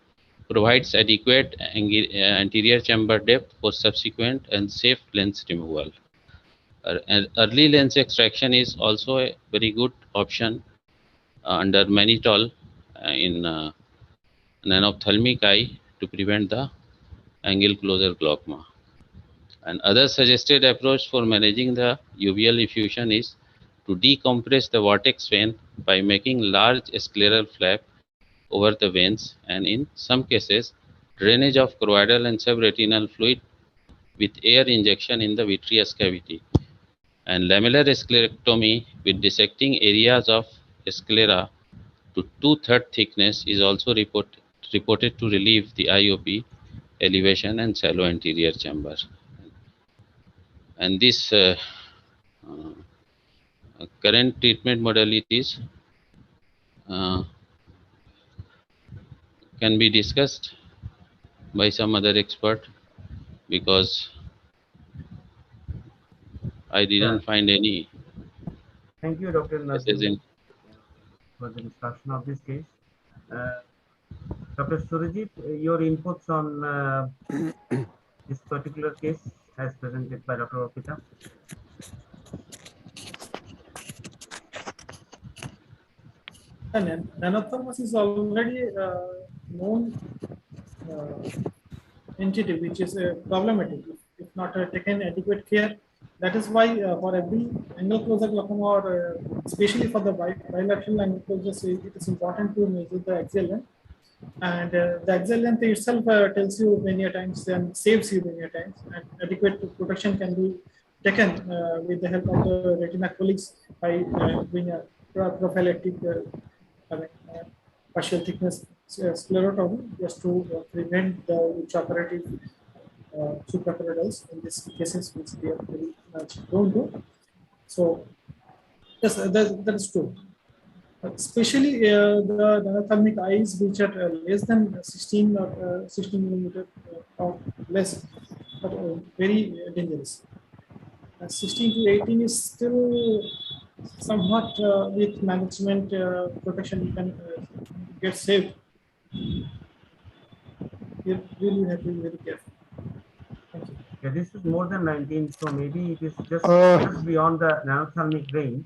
provides adequate anterior chamber depth for subsequent and safe lens removal. And early lens extraction is also a very good option under mannitol in an ophthalmic eye to prevent the angle closure glaucoma. And other suggested approach for managing the uveal effusion is to decompress the vortex vein by making large scleral flap over the veins, and in some cases drainage of choroidal and subretinal fluid with air injection in the vitreous cavity. And lamellar sclerectomy with dissecting areas of sclera to 2/3 thickness is also reported to relieve the IOP, elevation and shallow anterior chamber. And this current treatment modalities can be discussed by some other expert, because I didn't find any. Thank you, Dr. Nazrul, In for the discussion of this case. Dr. Surajit, your inputs on this particular case as presented by Dr. Orpita. Nanophthalmus is already known entity which is problematic if not taken adequate care. That is why for every angle closure glaucoma, or especially for the bilateral angle closures, it is important to measure the axial length. And the axial length itself tells you many times and saves you many times, and adequate protection can be taken with the help of the retina colleagues by doing a prophylactic partial thickness sclerotomy, just to prevent the intraoperative supraparietal in these cases, which we are very much prone to. So yes, that is true. especially the ophthalmic eyes which are less than 16 or 16 millimeter or less, but very dangerous. 16 to 18 is still somewhat with management protection you can get saved. You really have to be very careful. Thank you. Yeah, this is more than 19, so maybe it is just beyond the nanophthalmic range.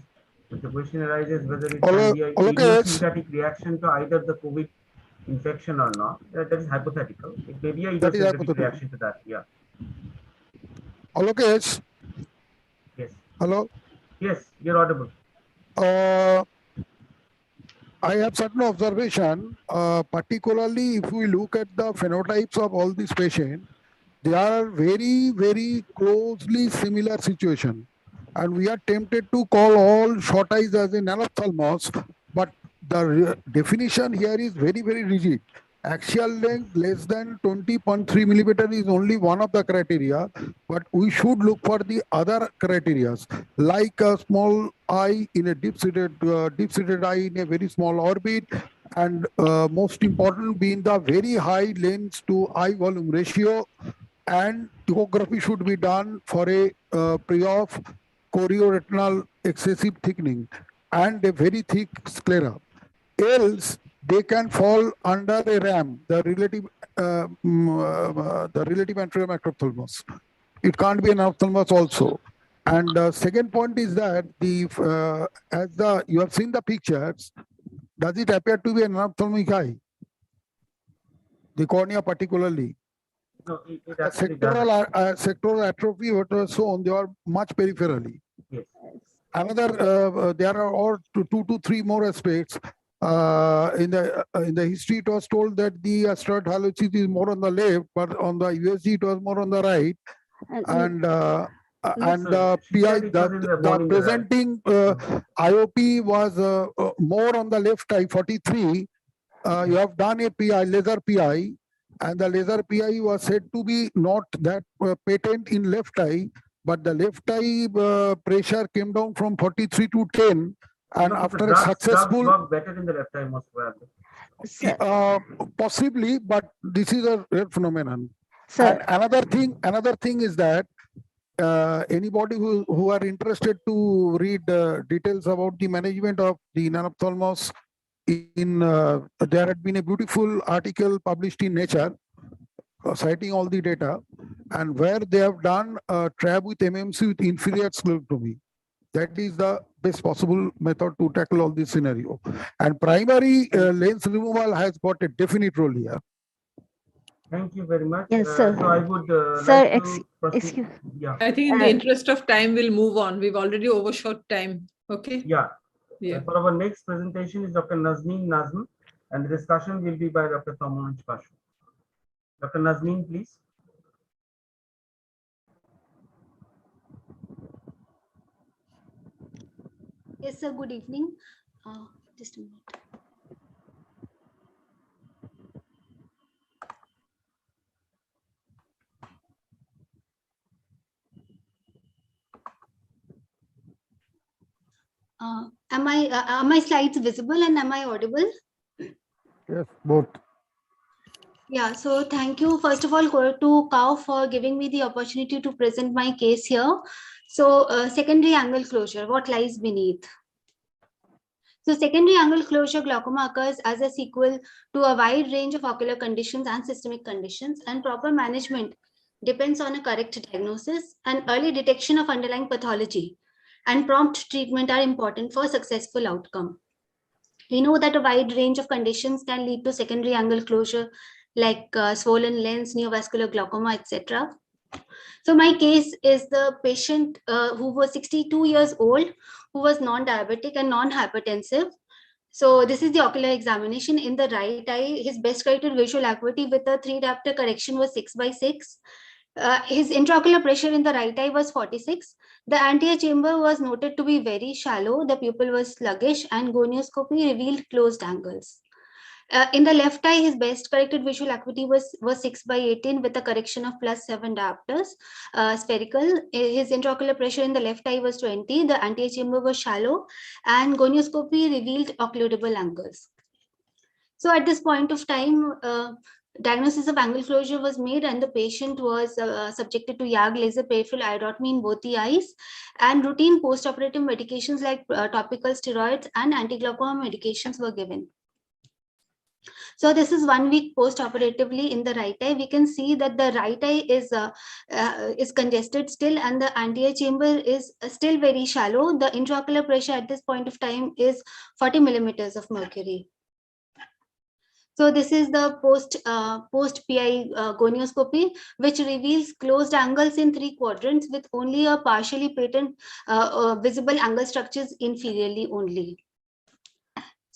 But the question arises whether it can be a idiosyncratic reaction to either the COVID infection or not. That is hypothetical. It may be a idiosyncratic reaction to that. Yeah. Alokesh. Yes. Hello. Yes, you're audible. I have certain observation, particularly if we look at the phenotypes of all these patients, they are very, very closely similar situation. And we are tempted to call all short eyes as an anophthalmos, but the definition here is very, very rigid. Axial length less than 20.3 millimeter is only one of the criteria, but we should look for the other criteria, like a small eye in a deep-seated eye in a very small orbit, and most important being the very high lens to eye volume ratio, and echography should be done for a pre-op chorioretinal excessive thickening and a very thick sclera. Else, they can fall under a RAM, the relative anterior macrophthalmos. It can't be an ophthalmos also. And second point is that you have seen the pictures, does it appear to be an ophthalmic eye? The cornea particularly. No, it sectoral atrophy, what was shown, they are much peripherally. Yes. Another, there are all two to three more aspects. In the history, it was told that the asteroid hallucis is more on the left, but on the USG, it was more on the right. And the PI, the presenting IOP was more on the left eye, 43. You have done a PI, laser PI, and the laser PI was said to be not that patent in left eye, but the left eye pressure came down from 43 to 10, and after a successful work better in the left eye most probably. Possibly, but this is a rare phenomenon. Sir. And another thing is that anybody who are interested to read details about the management of the nanophthalmos, there had been a beautiful article published in Nature citing all the data, and where they have done TRAB with MMC with inferior sclerotomy. That is the best possible method to tackle all this scenario. And primary lens removal has got a definite role here. Thank you very much. Yes, sir. So I would sir, excuse. Yeah. I think in the interest of time, we'll move on. We've already overshot time. Okay. Yeah. Yeah. For our next presentation is Dr. Nazneen Nazm, and the discussion will be by Dr. Tomanj Pashu. Dr. Nazneen, please. Yes, sir. Good evening. Just a minute. Are my slides visible and am I audible? Yes, both. Yeah, so thank you first of all to Cow for giving me the opportunity to present my case here. So secondary angle closure, what lies beneath? So secondary angle closure glaucoma occurs as a sequel to a wide range of ocular conditions and systemic conditions, and proper management depends on a correct diagnosis and early detection of underlying pathology, and prompt treatment are important for successful outcome. We know that a wide range of conditions can lead to secondary angle closure, like swollen lens, neovascular glaucoma, etc. So my case is the patient who was 62 years old, who was non-diabetic and non-hypertensive. So this is the ocular examination. In the right eye, his best criteria visual acuity with a 3-diopter correction was 6/6. His intraocular pressure in the right eye was 46. The anterior chamber was noted to be very shallow. The pupil was sluggish and gonioscopy revealed closed angles. In the left eye, his best corrected visual acuity was 6/18 with a correction of +7 diopters, spherical. His intraocular pressure in the left eye was 20. The anterior chamber was shallow, and gonioscopy revealed occludable angles. So at this point of time, diagnosis of angle closure was made, and the patient was subjected to YAG laser peripheral iodotomy in both the eyes, and routine post-operative medications like topical steroids and anti-glaucoma medications were given. So this is 1 week post-operatively in the right eye. We can see that the right eye is congested still, and the anterior chamber is still very shallow. The intraocular pressure at this point of time is 40 millimeters of mercury. So this is the post PI gonioscopy, which reveals closed angles in 3 quadrants with only a partially patent visible angle structures inferiorly only.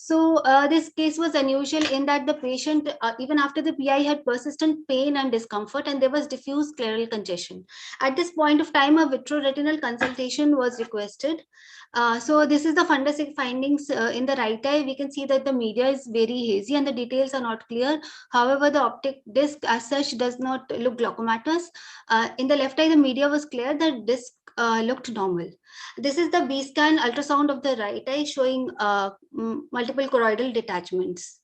So this case was unusual in that the patient, even after the PI, had persistent pain and discomfort, and there was diffuse scleral congestion. At this point of time, a vitreoretinal consultation was requested. So this is the fundus findings in the right eye. We can see that the media is very hazy and the details are not clear. However, the optic disc as such does not look glaucomatous. In the left eye, the media was clear. The disc looked normal. This is the B-scan ultrasound of the right eye showing multiple choroidal detachments.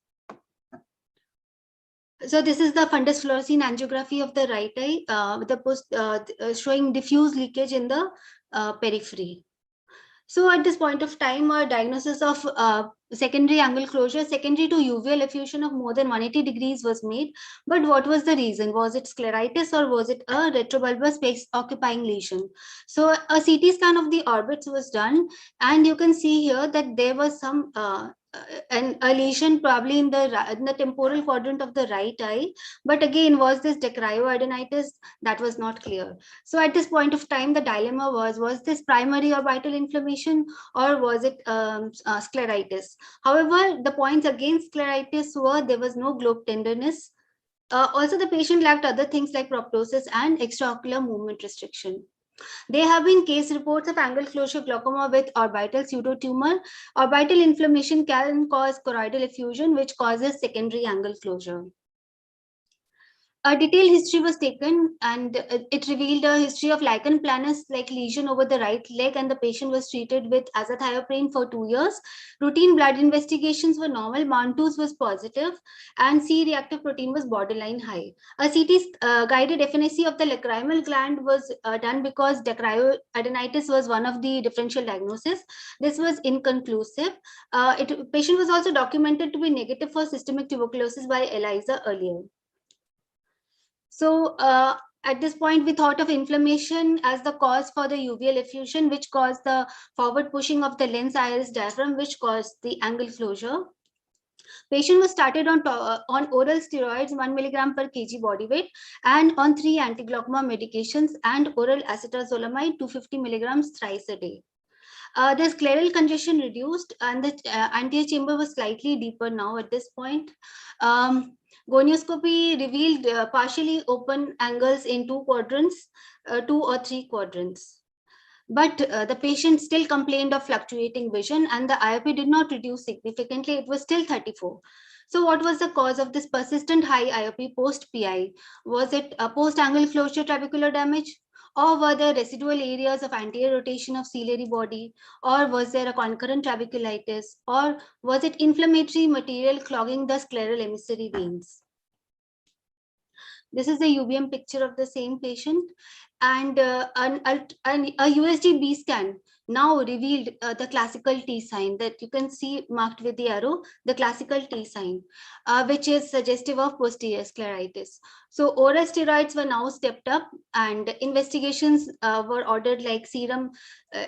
So this is the fundus fluorescein angiography of the right eye with the showing diffuse leakage in the periphery. So at this point of time, a diagnosis of secondary angle closure, secondary to uveal effusion of more than 180 degrees was made. But what was the reason? Was it scleritis or was it a retrobulbar space occupying lesion? So a CT scan of the orbits was done, and you can see here that there was some a lesion probably in the temporal quadrant of the right eye. But again, was this dacryoadenitis? That was not clear. So at this point of time, the dilemma was this primary orbital inflammation or was it scleritis? However, the points against scleritis were there was no globe tenderness. Also, the patient lacked other things like proptosis and extraocular movement restriction. There have been case reports of angle closure glaucoma with orbital pseudotumor. Orbital inflammation can cause choroidal effusion, which causes secondary angle closure. A detailed history was taken, and it revealed a history of lichen planus-like lesion over the right leg, and the patient was treated with azathioprine for 2 years. Routine blood investigations were normal, Mantoux was positive, and C-reactive protein was borderline high. A CT guided FNAC of the lacrimal gland was done because dacryoadenitis was one of the differential diagnoses. This was inconclusive. Patient was also documented to be negative for systemic tuberculosis by ELISA earlier. So at this point, we thought of inflammation as the cause for the uveal effusion, which caused the forward pushing of the lens iris diaphragm, which caused the angle closure. Patient was started on oral steroids, 1 milligram per kg body weight, and on 3 anti-glaucoma medications and oral acetazolamide, 250 milligrams thrice a day. The scleral congestion reduced, and the anterior chamber was slightly deeper now at this point. Gonioscopy revealed partially open angles in 2 quadrants, 2 or 3 quadrants. But the patient still complained of fluctuating vision, and the IOP did not reduce significantly. It was still 34. So what was the cause of this persistent high IOP post-PI? Was it a post-angle closure trabecular damage? Or were there residual areas of anterior rotation of ciliary body? Or was there a concurrent trabeculitis? Or was it inflammatory material clogging the scleral emissary veins? This is a UVM picture of the same patient, and a USG B scan now revealed the classical T sign that you can see marked with the arrow, the classical T sign, which is suggestive of posterior scleritis. So oral steroids were now stepped up, and investigations were ordered like serum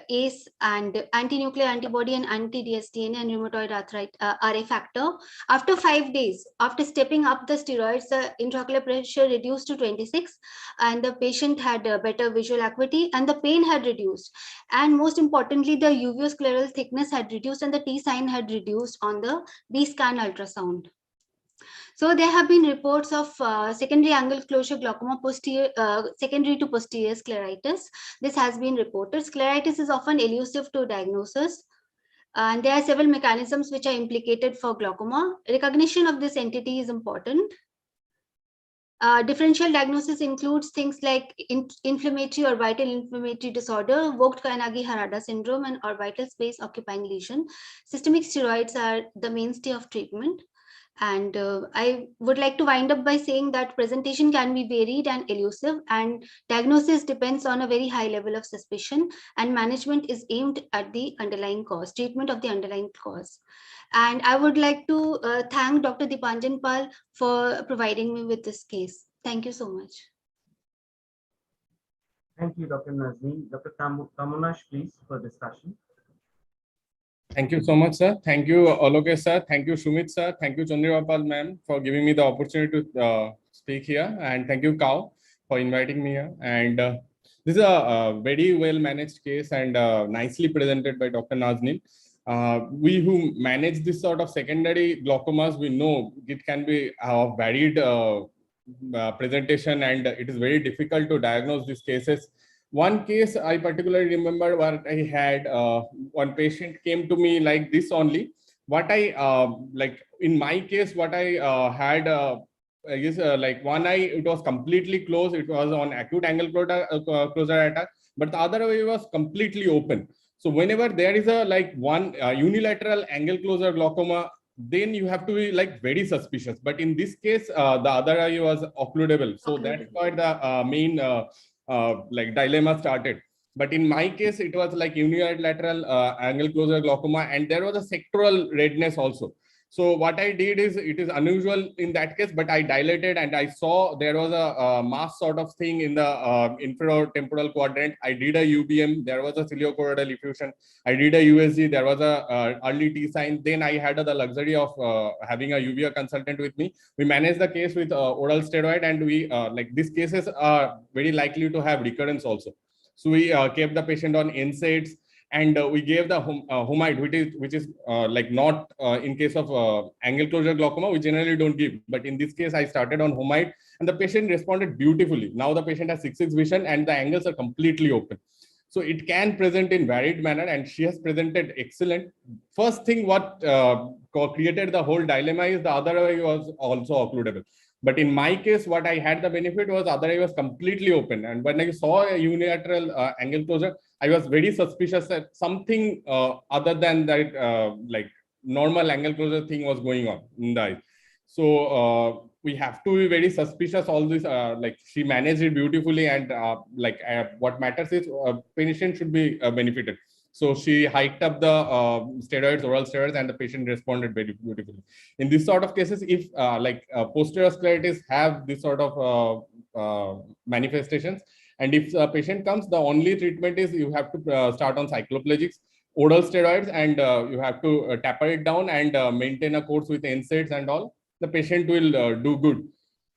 ACE and anti-nuclear antibody and anti-dsDNA and rheumatoid arthritis RA factor. After 5 days, after stepping up the steroids, the intraocular pressure reduced to 26, and the patient had better visual acuity, and the pain had reduced. And most importantly, the uveoscleral thickness had reduced, and the T sign had reduced on the B-scan ultrasound. So there have been reports of secondary angle closure glaucoma secondary to posterior scleritis. This has been reported. Scleritis is often elusive to diagnosis. And there are several mechanisms which are implicated for glaucoma. Recognition of this entity is important. Differential diagnosis includes things like inflammatory or orbital inflammatory disorder, Vogt-Koyanagi-Harada syndrome, and orbital space occupying lesion. Systemic steroids are the mainstay of treatment. And I would like to wind up by saying that presentation can be varied and elusive, and diagnosis depends on a very high level of suspicion, and management is aimed at the underlying cause, treatment of the underlying cause. And I would like to thank Dr. Dipanjan Pal for providing me with this case. Thank you so much. Thank you, Dr. Nazneen. Dr. Kamunash, please, for discussion. Thank you so much, sir. Thank you, Alokesh sir. Thank you, Shumit sir. Thank you, Chandripal ma'am, for giving me the opportunity to speak here. And thank you, Kao, for inviting me here. And this is a very well managed case and nicely presented by Dr. Nazneen. We who manage this sort of secondary glaucomas, we know it can be varied presentation, and it is very difficult to diagnose these cases. One case I particularly remember where I had one patient came to me like this only. What I like in my case, what I had is like one eye, it was completely closed. It was on acute angle closure attack, but the other eye was completely open. So whenever there is a like one unilateral angle closure glaucoma, then you have to be like very suspicious. But in this case, the other eye was occludable. So that's why the main like dilemma started. But in my case, it was like unilateral angle closure glaucoma, and there was a sectoral redness also. So what I did is, it is unusual in that case, but I dilated and I saw there was a mass sort of thing in the infratemporal quadrant. I did a UBM, there was a ciliochoroidal effusion. I did a USG, there was a early T sign. Then I had the luxury of having a UVA consultant with me. We managed the case with oral steroid, and we like these cases are very likely to have recurrence also. So we kept the patient on NSAIDs, and we gave the homide, which is like not in case of angle closure glaucoma, we generally don't give. But in this case, I started on homide, and the patient responded beautifully. Now the patient has 6/6 vision, and the angles are completely open. So it can present in varied manner, and she has presented excellent. First thing what created the whole dilemma is the other eye was also occludable. But in my case, what I had the benefit was other eye was completely open. And when I saw a unilateral angle closure, I was very suspicious that something other than that, like normal angle closure thing was going on in the eye. So we have to be very suspicious. All this, like she managed it beautifully, and like what matters is patient should be benefited. So she hiked up the steroids, oral steroids, and the patient responded very beautifully. In this sort of cases, if like posterior scleritis have this sort of manifestations, and if a patient comes, the only treatment is you have to start on cycloplegics, oral steroids, and you have to taper it down and maintain a course with NSAIDs and all. The patient will do good.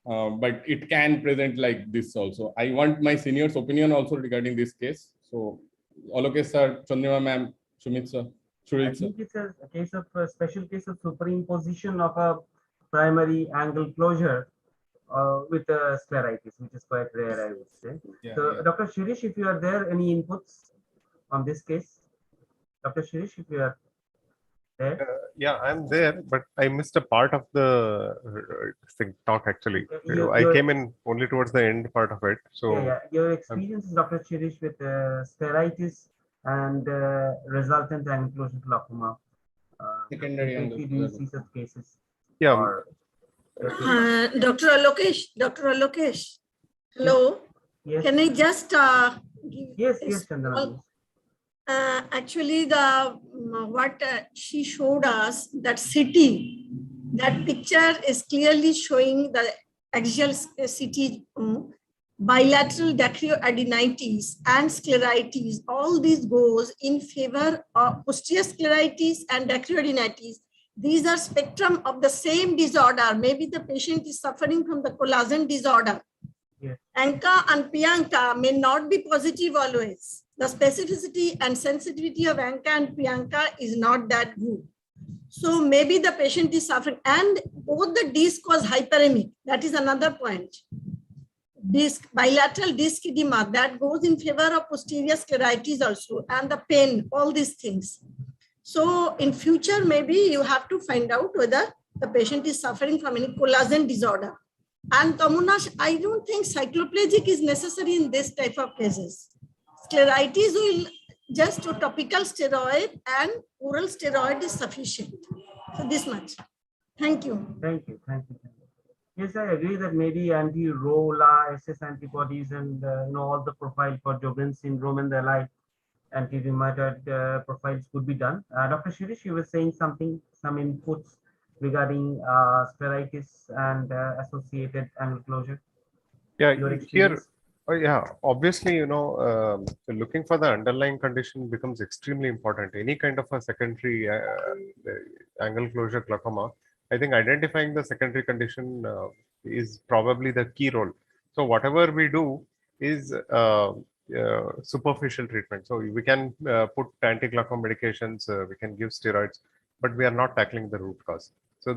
But it can present like this also. I want my senior's opinion also regarding this case. So, Alokesh sir, Chandrima ma'am, Shumit sir, I think it's a case of a special case of superimposition of a primary angle closure with a scleritis, which is quite rare, I would say. Yeah, So, yeah. Dr. Shirish, if you are there, any inputs on this case? Dr. Shirish, if you are there. Yeah, I'm there, but I missed a part of the talk actually. I came in only towards the end part of it. So Your experience, Dr. Shirish, with scleritis and resultant angle closure glaucoma. Secondary Do you see such cases? Yeah. Or, Dr. Alokesh, hello. Yes. Can I just Yes, Chandana. actually what she showed us, that city, that picture is clearly showing the axial city, bilateral dacryoadenitis and scleritis. All these goes in favor of posterior scleritis and dacryoadenitis. These are spectrum of the same disorder. Maybe the patient is suffering from the collagen disorder. Yes. ANCA and Priyanka may not be positive always. The specificity and sensitivity of ANCA and Priyanka is not that good. So maybe the patient is suffering, and both the disc was hyperemic. That is another point. Disc, bilateral disc edema, that goes in favor of posterior scleritis also, and the pain, all these things. So in future, maybe you have to find out whether the patient is suffering from any collagen disorder. And Tamunash, I don't think cycloplegic is necessary in this type of cases. Scleritis will just a topical steroid and oral steroid is sufficient. So this much. Thank you. Thank you. Thank you. Yes, I agree that maybe anti-ROLA, SS antibodies, and all the profile for Sjogren's syndrome and the like anti-rheumatoid profiles could be done. Dr. Shirish, you were saying something, some inputs regarding scleritis and associated angle closure. Yeah, Your here, experience? yeah, obviously, looking for the underlying condition becomes extremely important. Any kind of a secondary angle closure glaucoma, I think identifying the secondary condition is probably the key role. So whatever we do is superficial treatment. So we can put anti-glaucoma medications, we can give steroids, but we are not tackling the root cause. So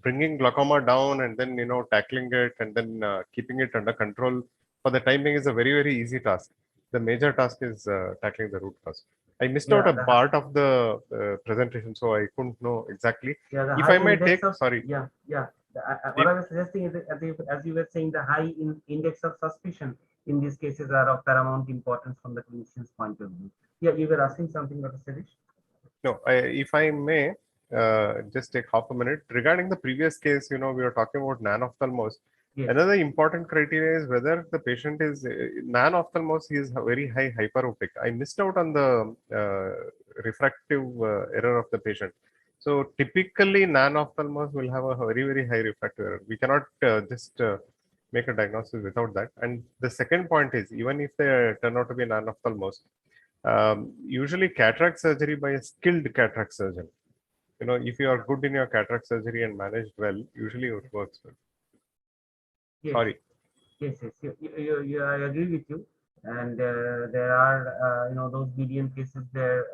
bringing glaucoma down and then tackling it and then keeping it under control for the time being is a very, very easy task. The major task is tackling the root cause. I missed out a part of the presentation, so I couldn't know exactly. Yeah, if I might take, sorry. What I was suggesting is, as you were saying, the high index of suspicion in these cases are of paramount importance from the clinician's point of view. Yeah, you were asking something, Dr. Shirish? No, if I may, just take half a minute. Regarding the previous case, we were talking about non-ophthalmos. Yes. Another important criteria is whether the patient is non-ophthalmos, he is very high hyperopic. I missed out on the refractive error of the patient. So typically non-ophthalmos will have a very, very high refractive error. We cannot just make a diagnosis without that. And the second point is, even if they turn out to be non-ophthalmos, usually cataract surgery by a skilled cataract surgeon. If you are good in your cataract surgery and managed well, usually it works well. Yes. Sorry. Yes, I agree with you. And there are, those median cases there,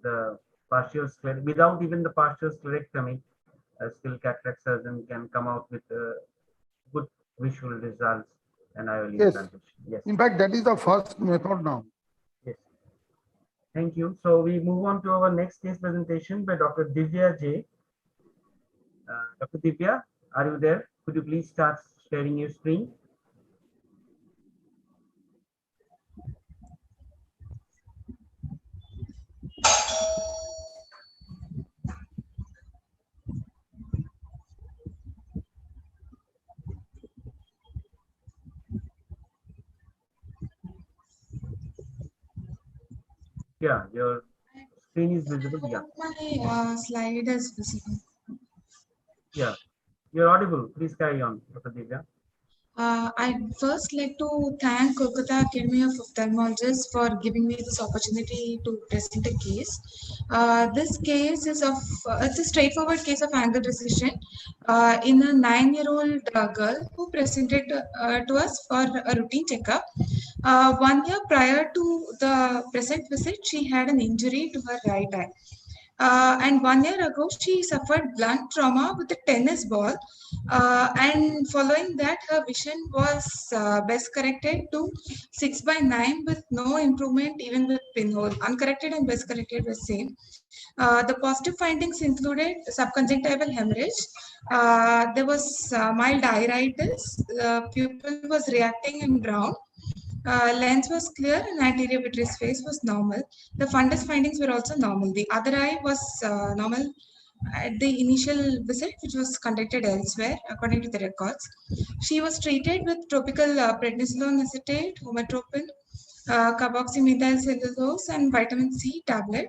the partial without even the partial sclerectomy, a skilled cataract surgeon can come out with good visual results and early implantation. Yes. In fact, that is the first method now. Yes. Thank you. So we move on to our next case presentation by Dr. Divya J. Dr. Divya, are you there? Could you please start sharing your screen? Yeah, your screen is visible. Yeah. My slide is visible. Yeah, you're audible. Please carry on, Dr. Divya. I'd first like to thank Kolkata Academy of Ophthalmologists for giving me this opportunity to present a case. This case is it's a straightforward case of angle recession in a 9-year-old girl who presented to us for a routine checkup. 1 year prior to the present visit, she had an injury to her right eye. And 1 year ago, she suffered blunt trauma with a tennis ball. And following that, her vision was best corrected to 6/9 with no improvement even with pinhole. Uncorrected and best corrected were same. The positive findings included subconjunctival hemorrhage. There was mild iritis. The pupil was reacting in brown. Lens was clear and anterior vitreous phase was normal. The fundus findings were also normal. The other eye was normal at the initial visit, which was conducted elsewhere, according to the records. She was treated with topical prednisolone acetate, hometropin, carboxymethyl cellulose, and vitamin C tablet.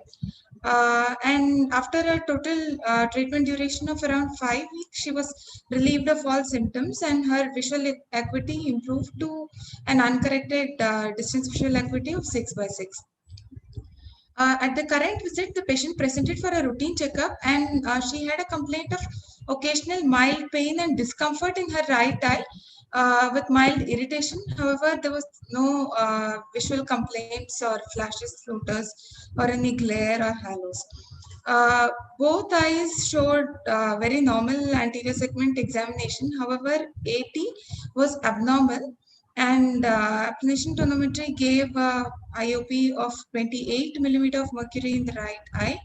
And after a total treatment duration of around 5 weeks, she was relieved of all symptoms and her visual acuity improved to an uncorrected distance visual acuity of 6/6. At the current visit, the patient presented for a routine checkup and she had a complaint of occasional mild pain and discomfort in her right eye with mild irritation. However, there was no visual complaints or flashes, floaters, or any glare or halos. Both eyes showed very normal anterior segment examination. However, AT was abnormal And applanation tonometry gave IOP of 28 millimeter of mercury in the right eye,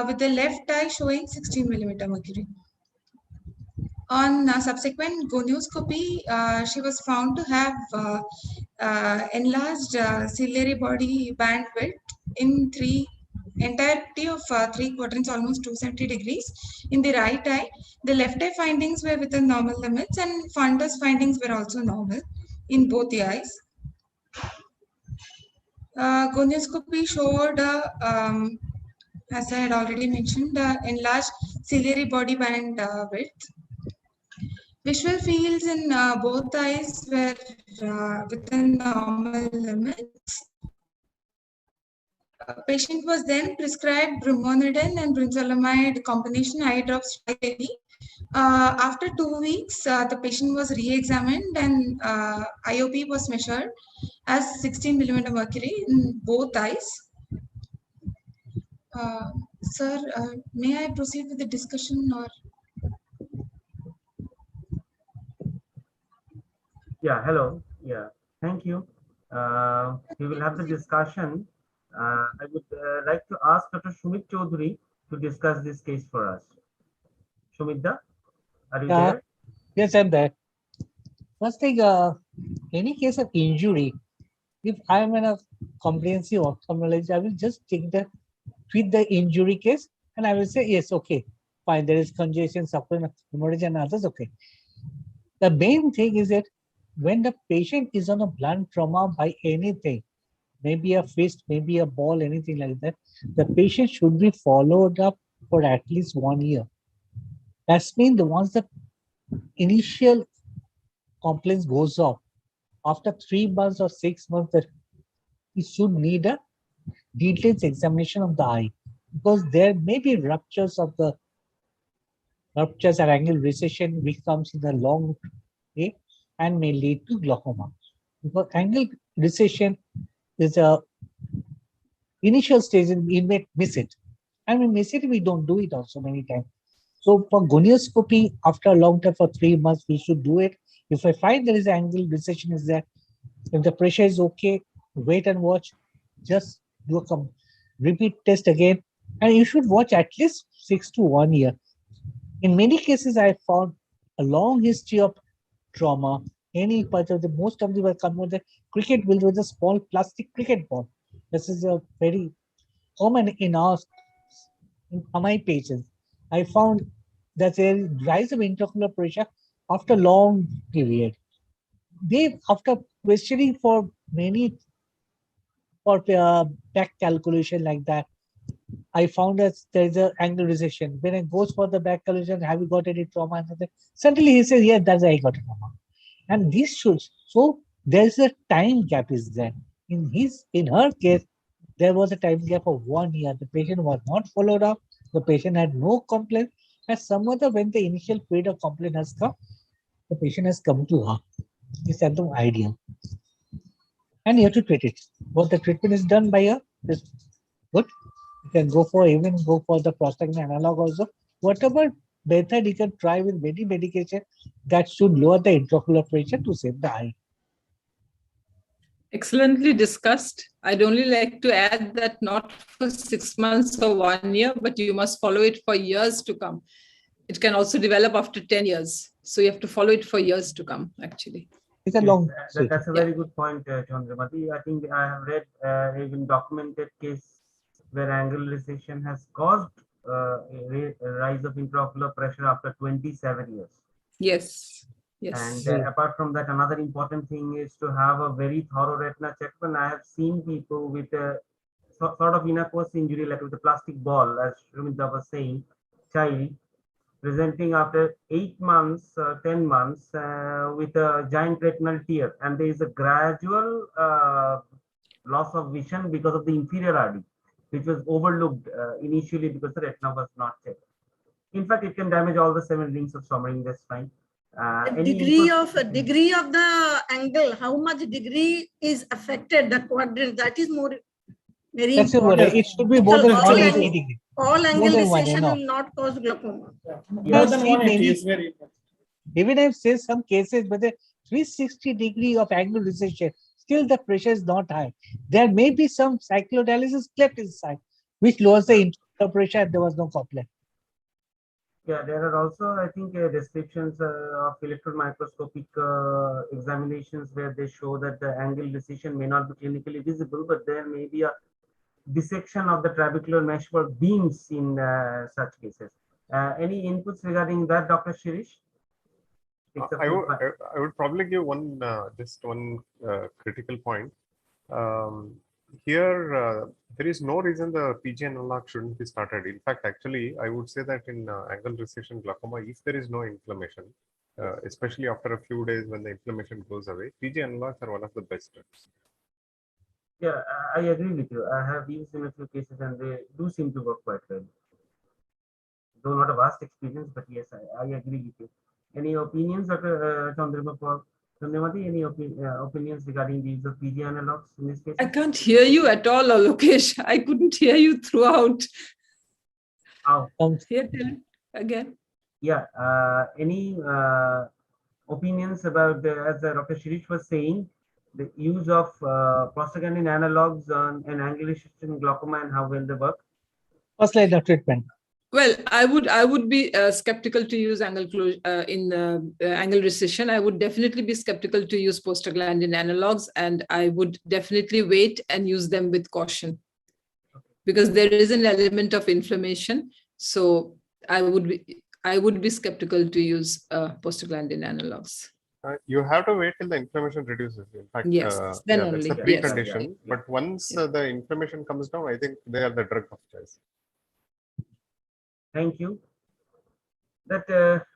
with the left eye showing 16 millimeter mercury. On subsequent gonioscopy, she was found to have enlarged ciliary body bandwidth in entirety of 3 quadrants, almost 270 degrees in the right eye. The left eye findings were within normal limits, and fundus findings were also normal in both the eyes. Gonioscopy showed, as I had already mentioned, enlarged ciliary body band width. Visual fields in both eyes were within normal limits. Patient was then prescribed brimonidine and brinzolamide combination eye drops daily. After 2 weeks, the patient was re-examined and IOP was measured as 16 millimeter mercury in both eyes. Sir, may I proceed with the discussion or? Yeah, hello. Yeah, thank you. We will have the discussion. I would like to ask Dr. Shumit Chaudhary to discuss this case for us. Shumitda, are you there? Yes, I'm there. First thing, any case of injury, if I'm in a comprehensive ophthalmology, I will just take the treat the injury case and I will say, yes, okay, fine, there is congestion, suffering, hemorrhage and others, okay. The main thing is that when the patient is on a blunt trauma by anything, maybe a fist, maybe a ball, anything like that, the patient should be followed up for at least 1 year. That's mean the once the initial complaints goes off, after 3 months or 6 months, that it should need a detailed examination of the eye, because there may be ruptures or angle recession which comes in the long way and may lead to glaucoma. Because angle recession is a initial stage and we may miss it. And we miss it, we don't do it also many times. So for gonioscopy, after a long time, for 3 months, we should do it. If I find there is angle recession is there, if the pressure is okay, wait and watch, just do a repeat test again. And you should watch at least 6 to 1 year. In many cases, I found a long history of trauma. Any part of most of them were converted. Cricket will with a small plastic cricket ball. This is a very common in my patients. I found that there is rise of intraocular pressure after long period. They, after questioning for many back calculation like that, I found that there is an angle recession. When I goes for the back calculation, have you got any trauma? Suddenly he says, yeah, that's I got a trauma. And this shows, so there's a time gap is there. In her case, there was a time gap of 1 year. The patient was not followed up. The patient had no complaint. And some other, when the initial period of complaint has come, the patient has come to her. It's at the ideal. And you have to treat it. What the treatment is done by her is good. You can go for the prostaglandin analog also. Whatever method you can try with many medication that should lower the intraocular pressure to save the eye. Excellently discussed. I'd only like to add that not for 6 months or 1 year, but you must follow it for years to come. It can also develop after 10 years. So you have to follow it for years to come, actually. It's a long. That's a very good point, Chandramati. I think I have read even documented case where angle recession has caused a rise of intraocular pressure after 27 years. Yes. Yes. And apart from that, another important thing is to have a very thorough retina check. When I have seen people with a sort of innocuous injury, like with a plastic ball, as Shumita was saying, child, presenting after 8 months, 10 months with a giant retinal tear, and there is a gradual loss of vision because of the inferior RD, which was overlooked initially because the retina was not checked. In fact, it can damage all the 7 rings of Sommering. That's fine. Degree of the angle, how much degree is affected, the quadrant, that is more very That's important. It should be more than 180 degree. All angle recession will not cause glaucoma. More than 180 is very important. Even I've seen some cases where the 360 degree of angle recession, still the pressure is not high. There may be some cyclodialysis cleft inside, which lowers the intraocular pressure, and there was no couplet. Yeah, there are also, I think, restrictions of electron microscopic examinations where they show that the angle decision may not be clinically visible, but there may be a dissection of the trabecular meshwork beams in such cases. Any inputs regarding that, Dr. Shirish? I would probably give one just one critical point. Here, there is no reason the PG analog shouldn't be started. In fact, actually, I would say that in angle recession glaucoma, if there is no inflammation, especially after a few days when the inflammation goes away, PG analogs are one of the best drugs. Yeah, I agree with you. I have used in a few cases and they do seem to work quite well. Though not a vast experience, but yes, I agree with you. Any opinions, Dr. Chandramati, any opinions regarding the use of PG analogs in this case? I can't hear you at all, Lokesh. I couldn't hear you throughout. How? Here, tell again. Yeah, any opinions about, as Dr. Shirish was saying, the use of prostaglandin analogs on an angle recession glaucoma and how well they work? First line of treatment. Well, I would be skeptical to use angle angle recession. I would definitely be skeptical to use prostaglandin analogs, and I would definitely wait and use them with caution, because there is an element of inflammation. So I would be skeptical to use prostaglandin analogs. You have to wait till the inflammation reduces. In fact, yes, then yeah, only. that's the precondition. Yes. But once the inflammation comes down, I think they are the drug of choice. Thank you. That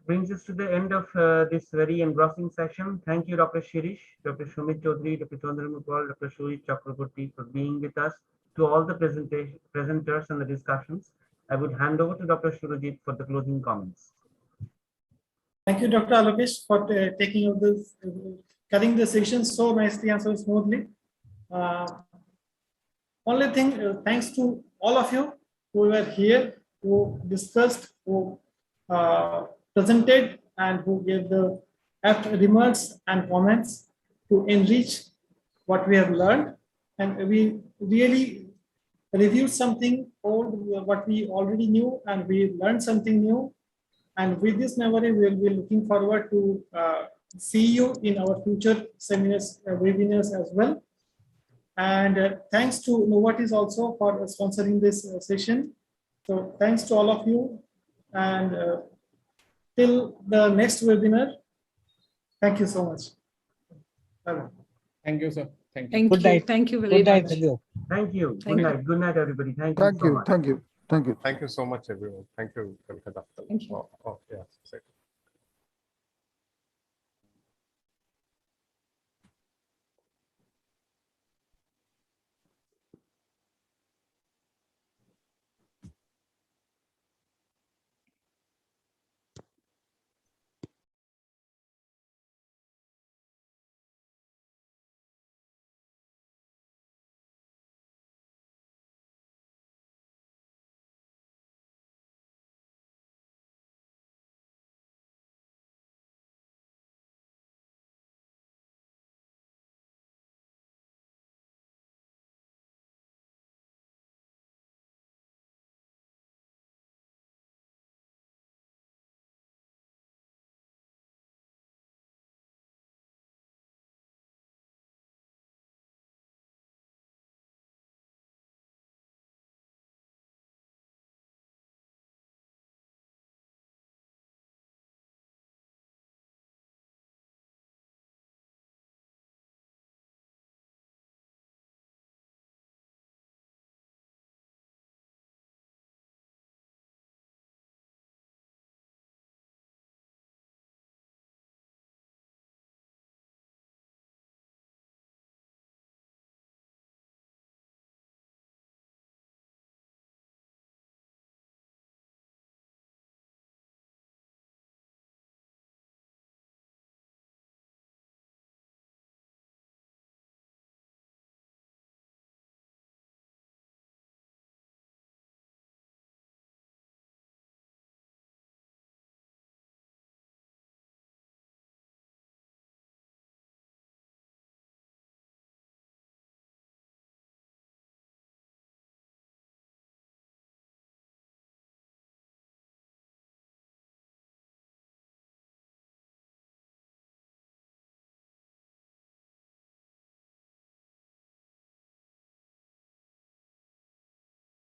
brings us to the end of this very engrossing session. Thank you, Dr. Shirish, Dr. Shumit Chaudhary, Dr. Chandramukul, Dr. Shuri Chakraborty for being with us. To all the presenters and the discussions, I would hand over to Dr. Shurajit for the closing comments. Thank you, Dr. Alokesh, for taking up this, cutting the session so nicely and so smoothly. Only thing, thanks to all of you who were here, who discussed, who presented, and who gave the apt remarks and comments to enrich what we have learned. And we really reviewed something old, what we already knew, and we learned something new. And with this memory, we will be looking forward to see you in our future seminars, webinars as well. And thanks to Novartis also for sponsoring this session. So thanks to all of you. And till the next webinar, thank you so much. Bye-bye. Thank you, sir. Thank you. Thank Good you. night. Thank you very Good night. much. Thank you. Thank you. Good night, everybody. Thank you Thank so you. much. Thank you. Thank you. Thank you so much, everyone. Thank you, Kolkata. Thank you. Oh,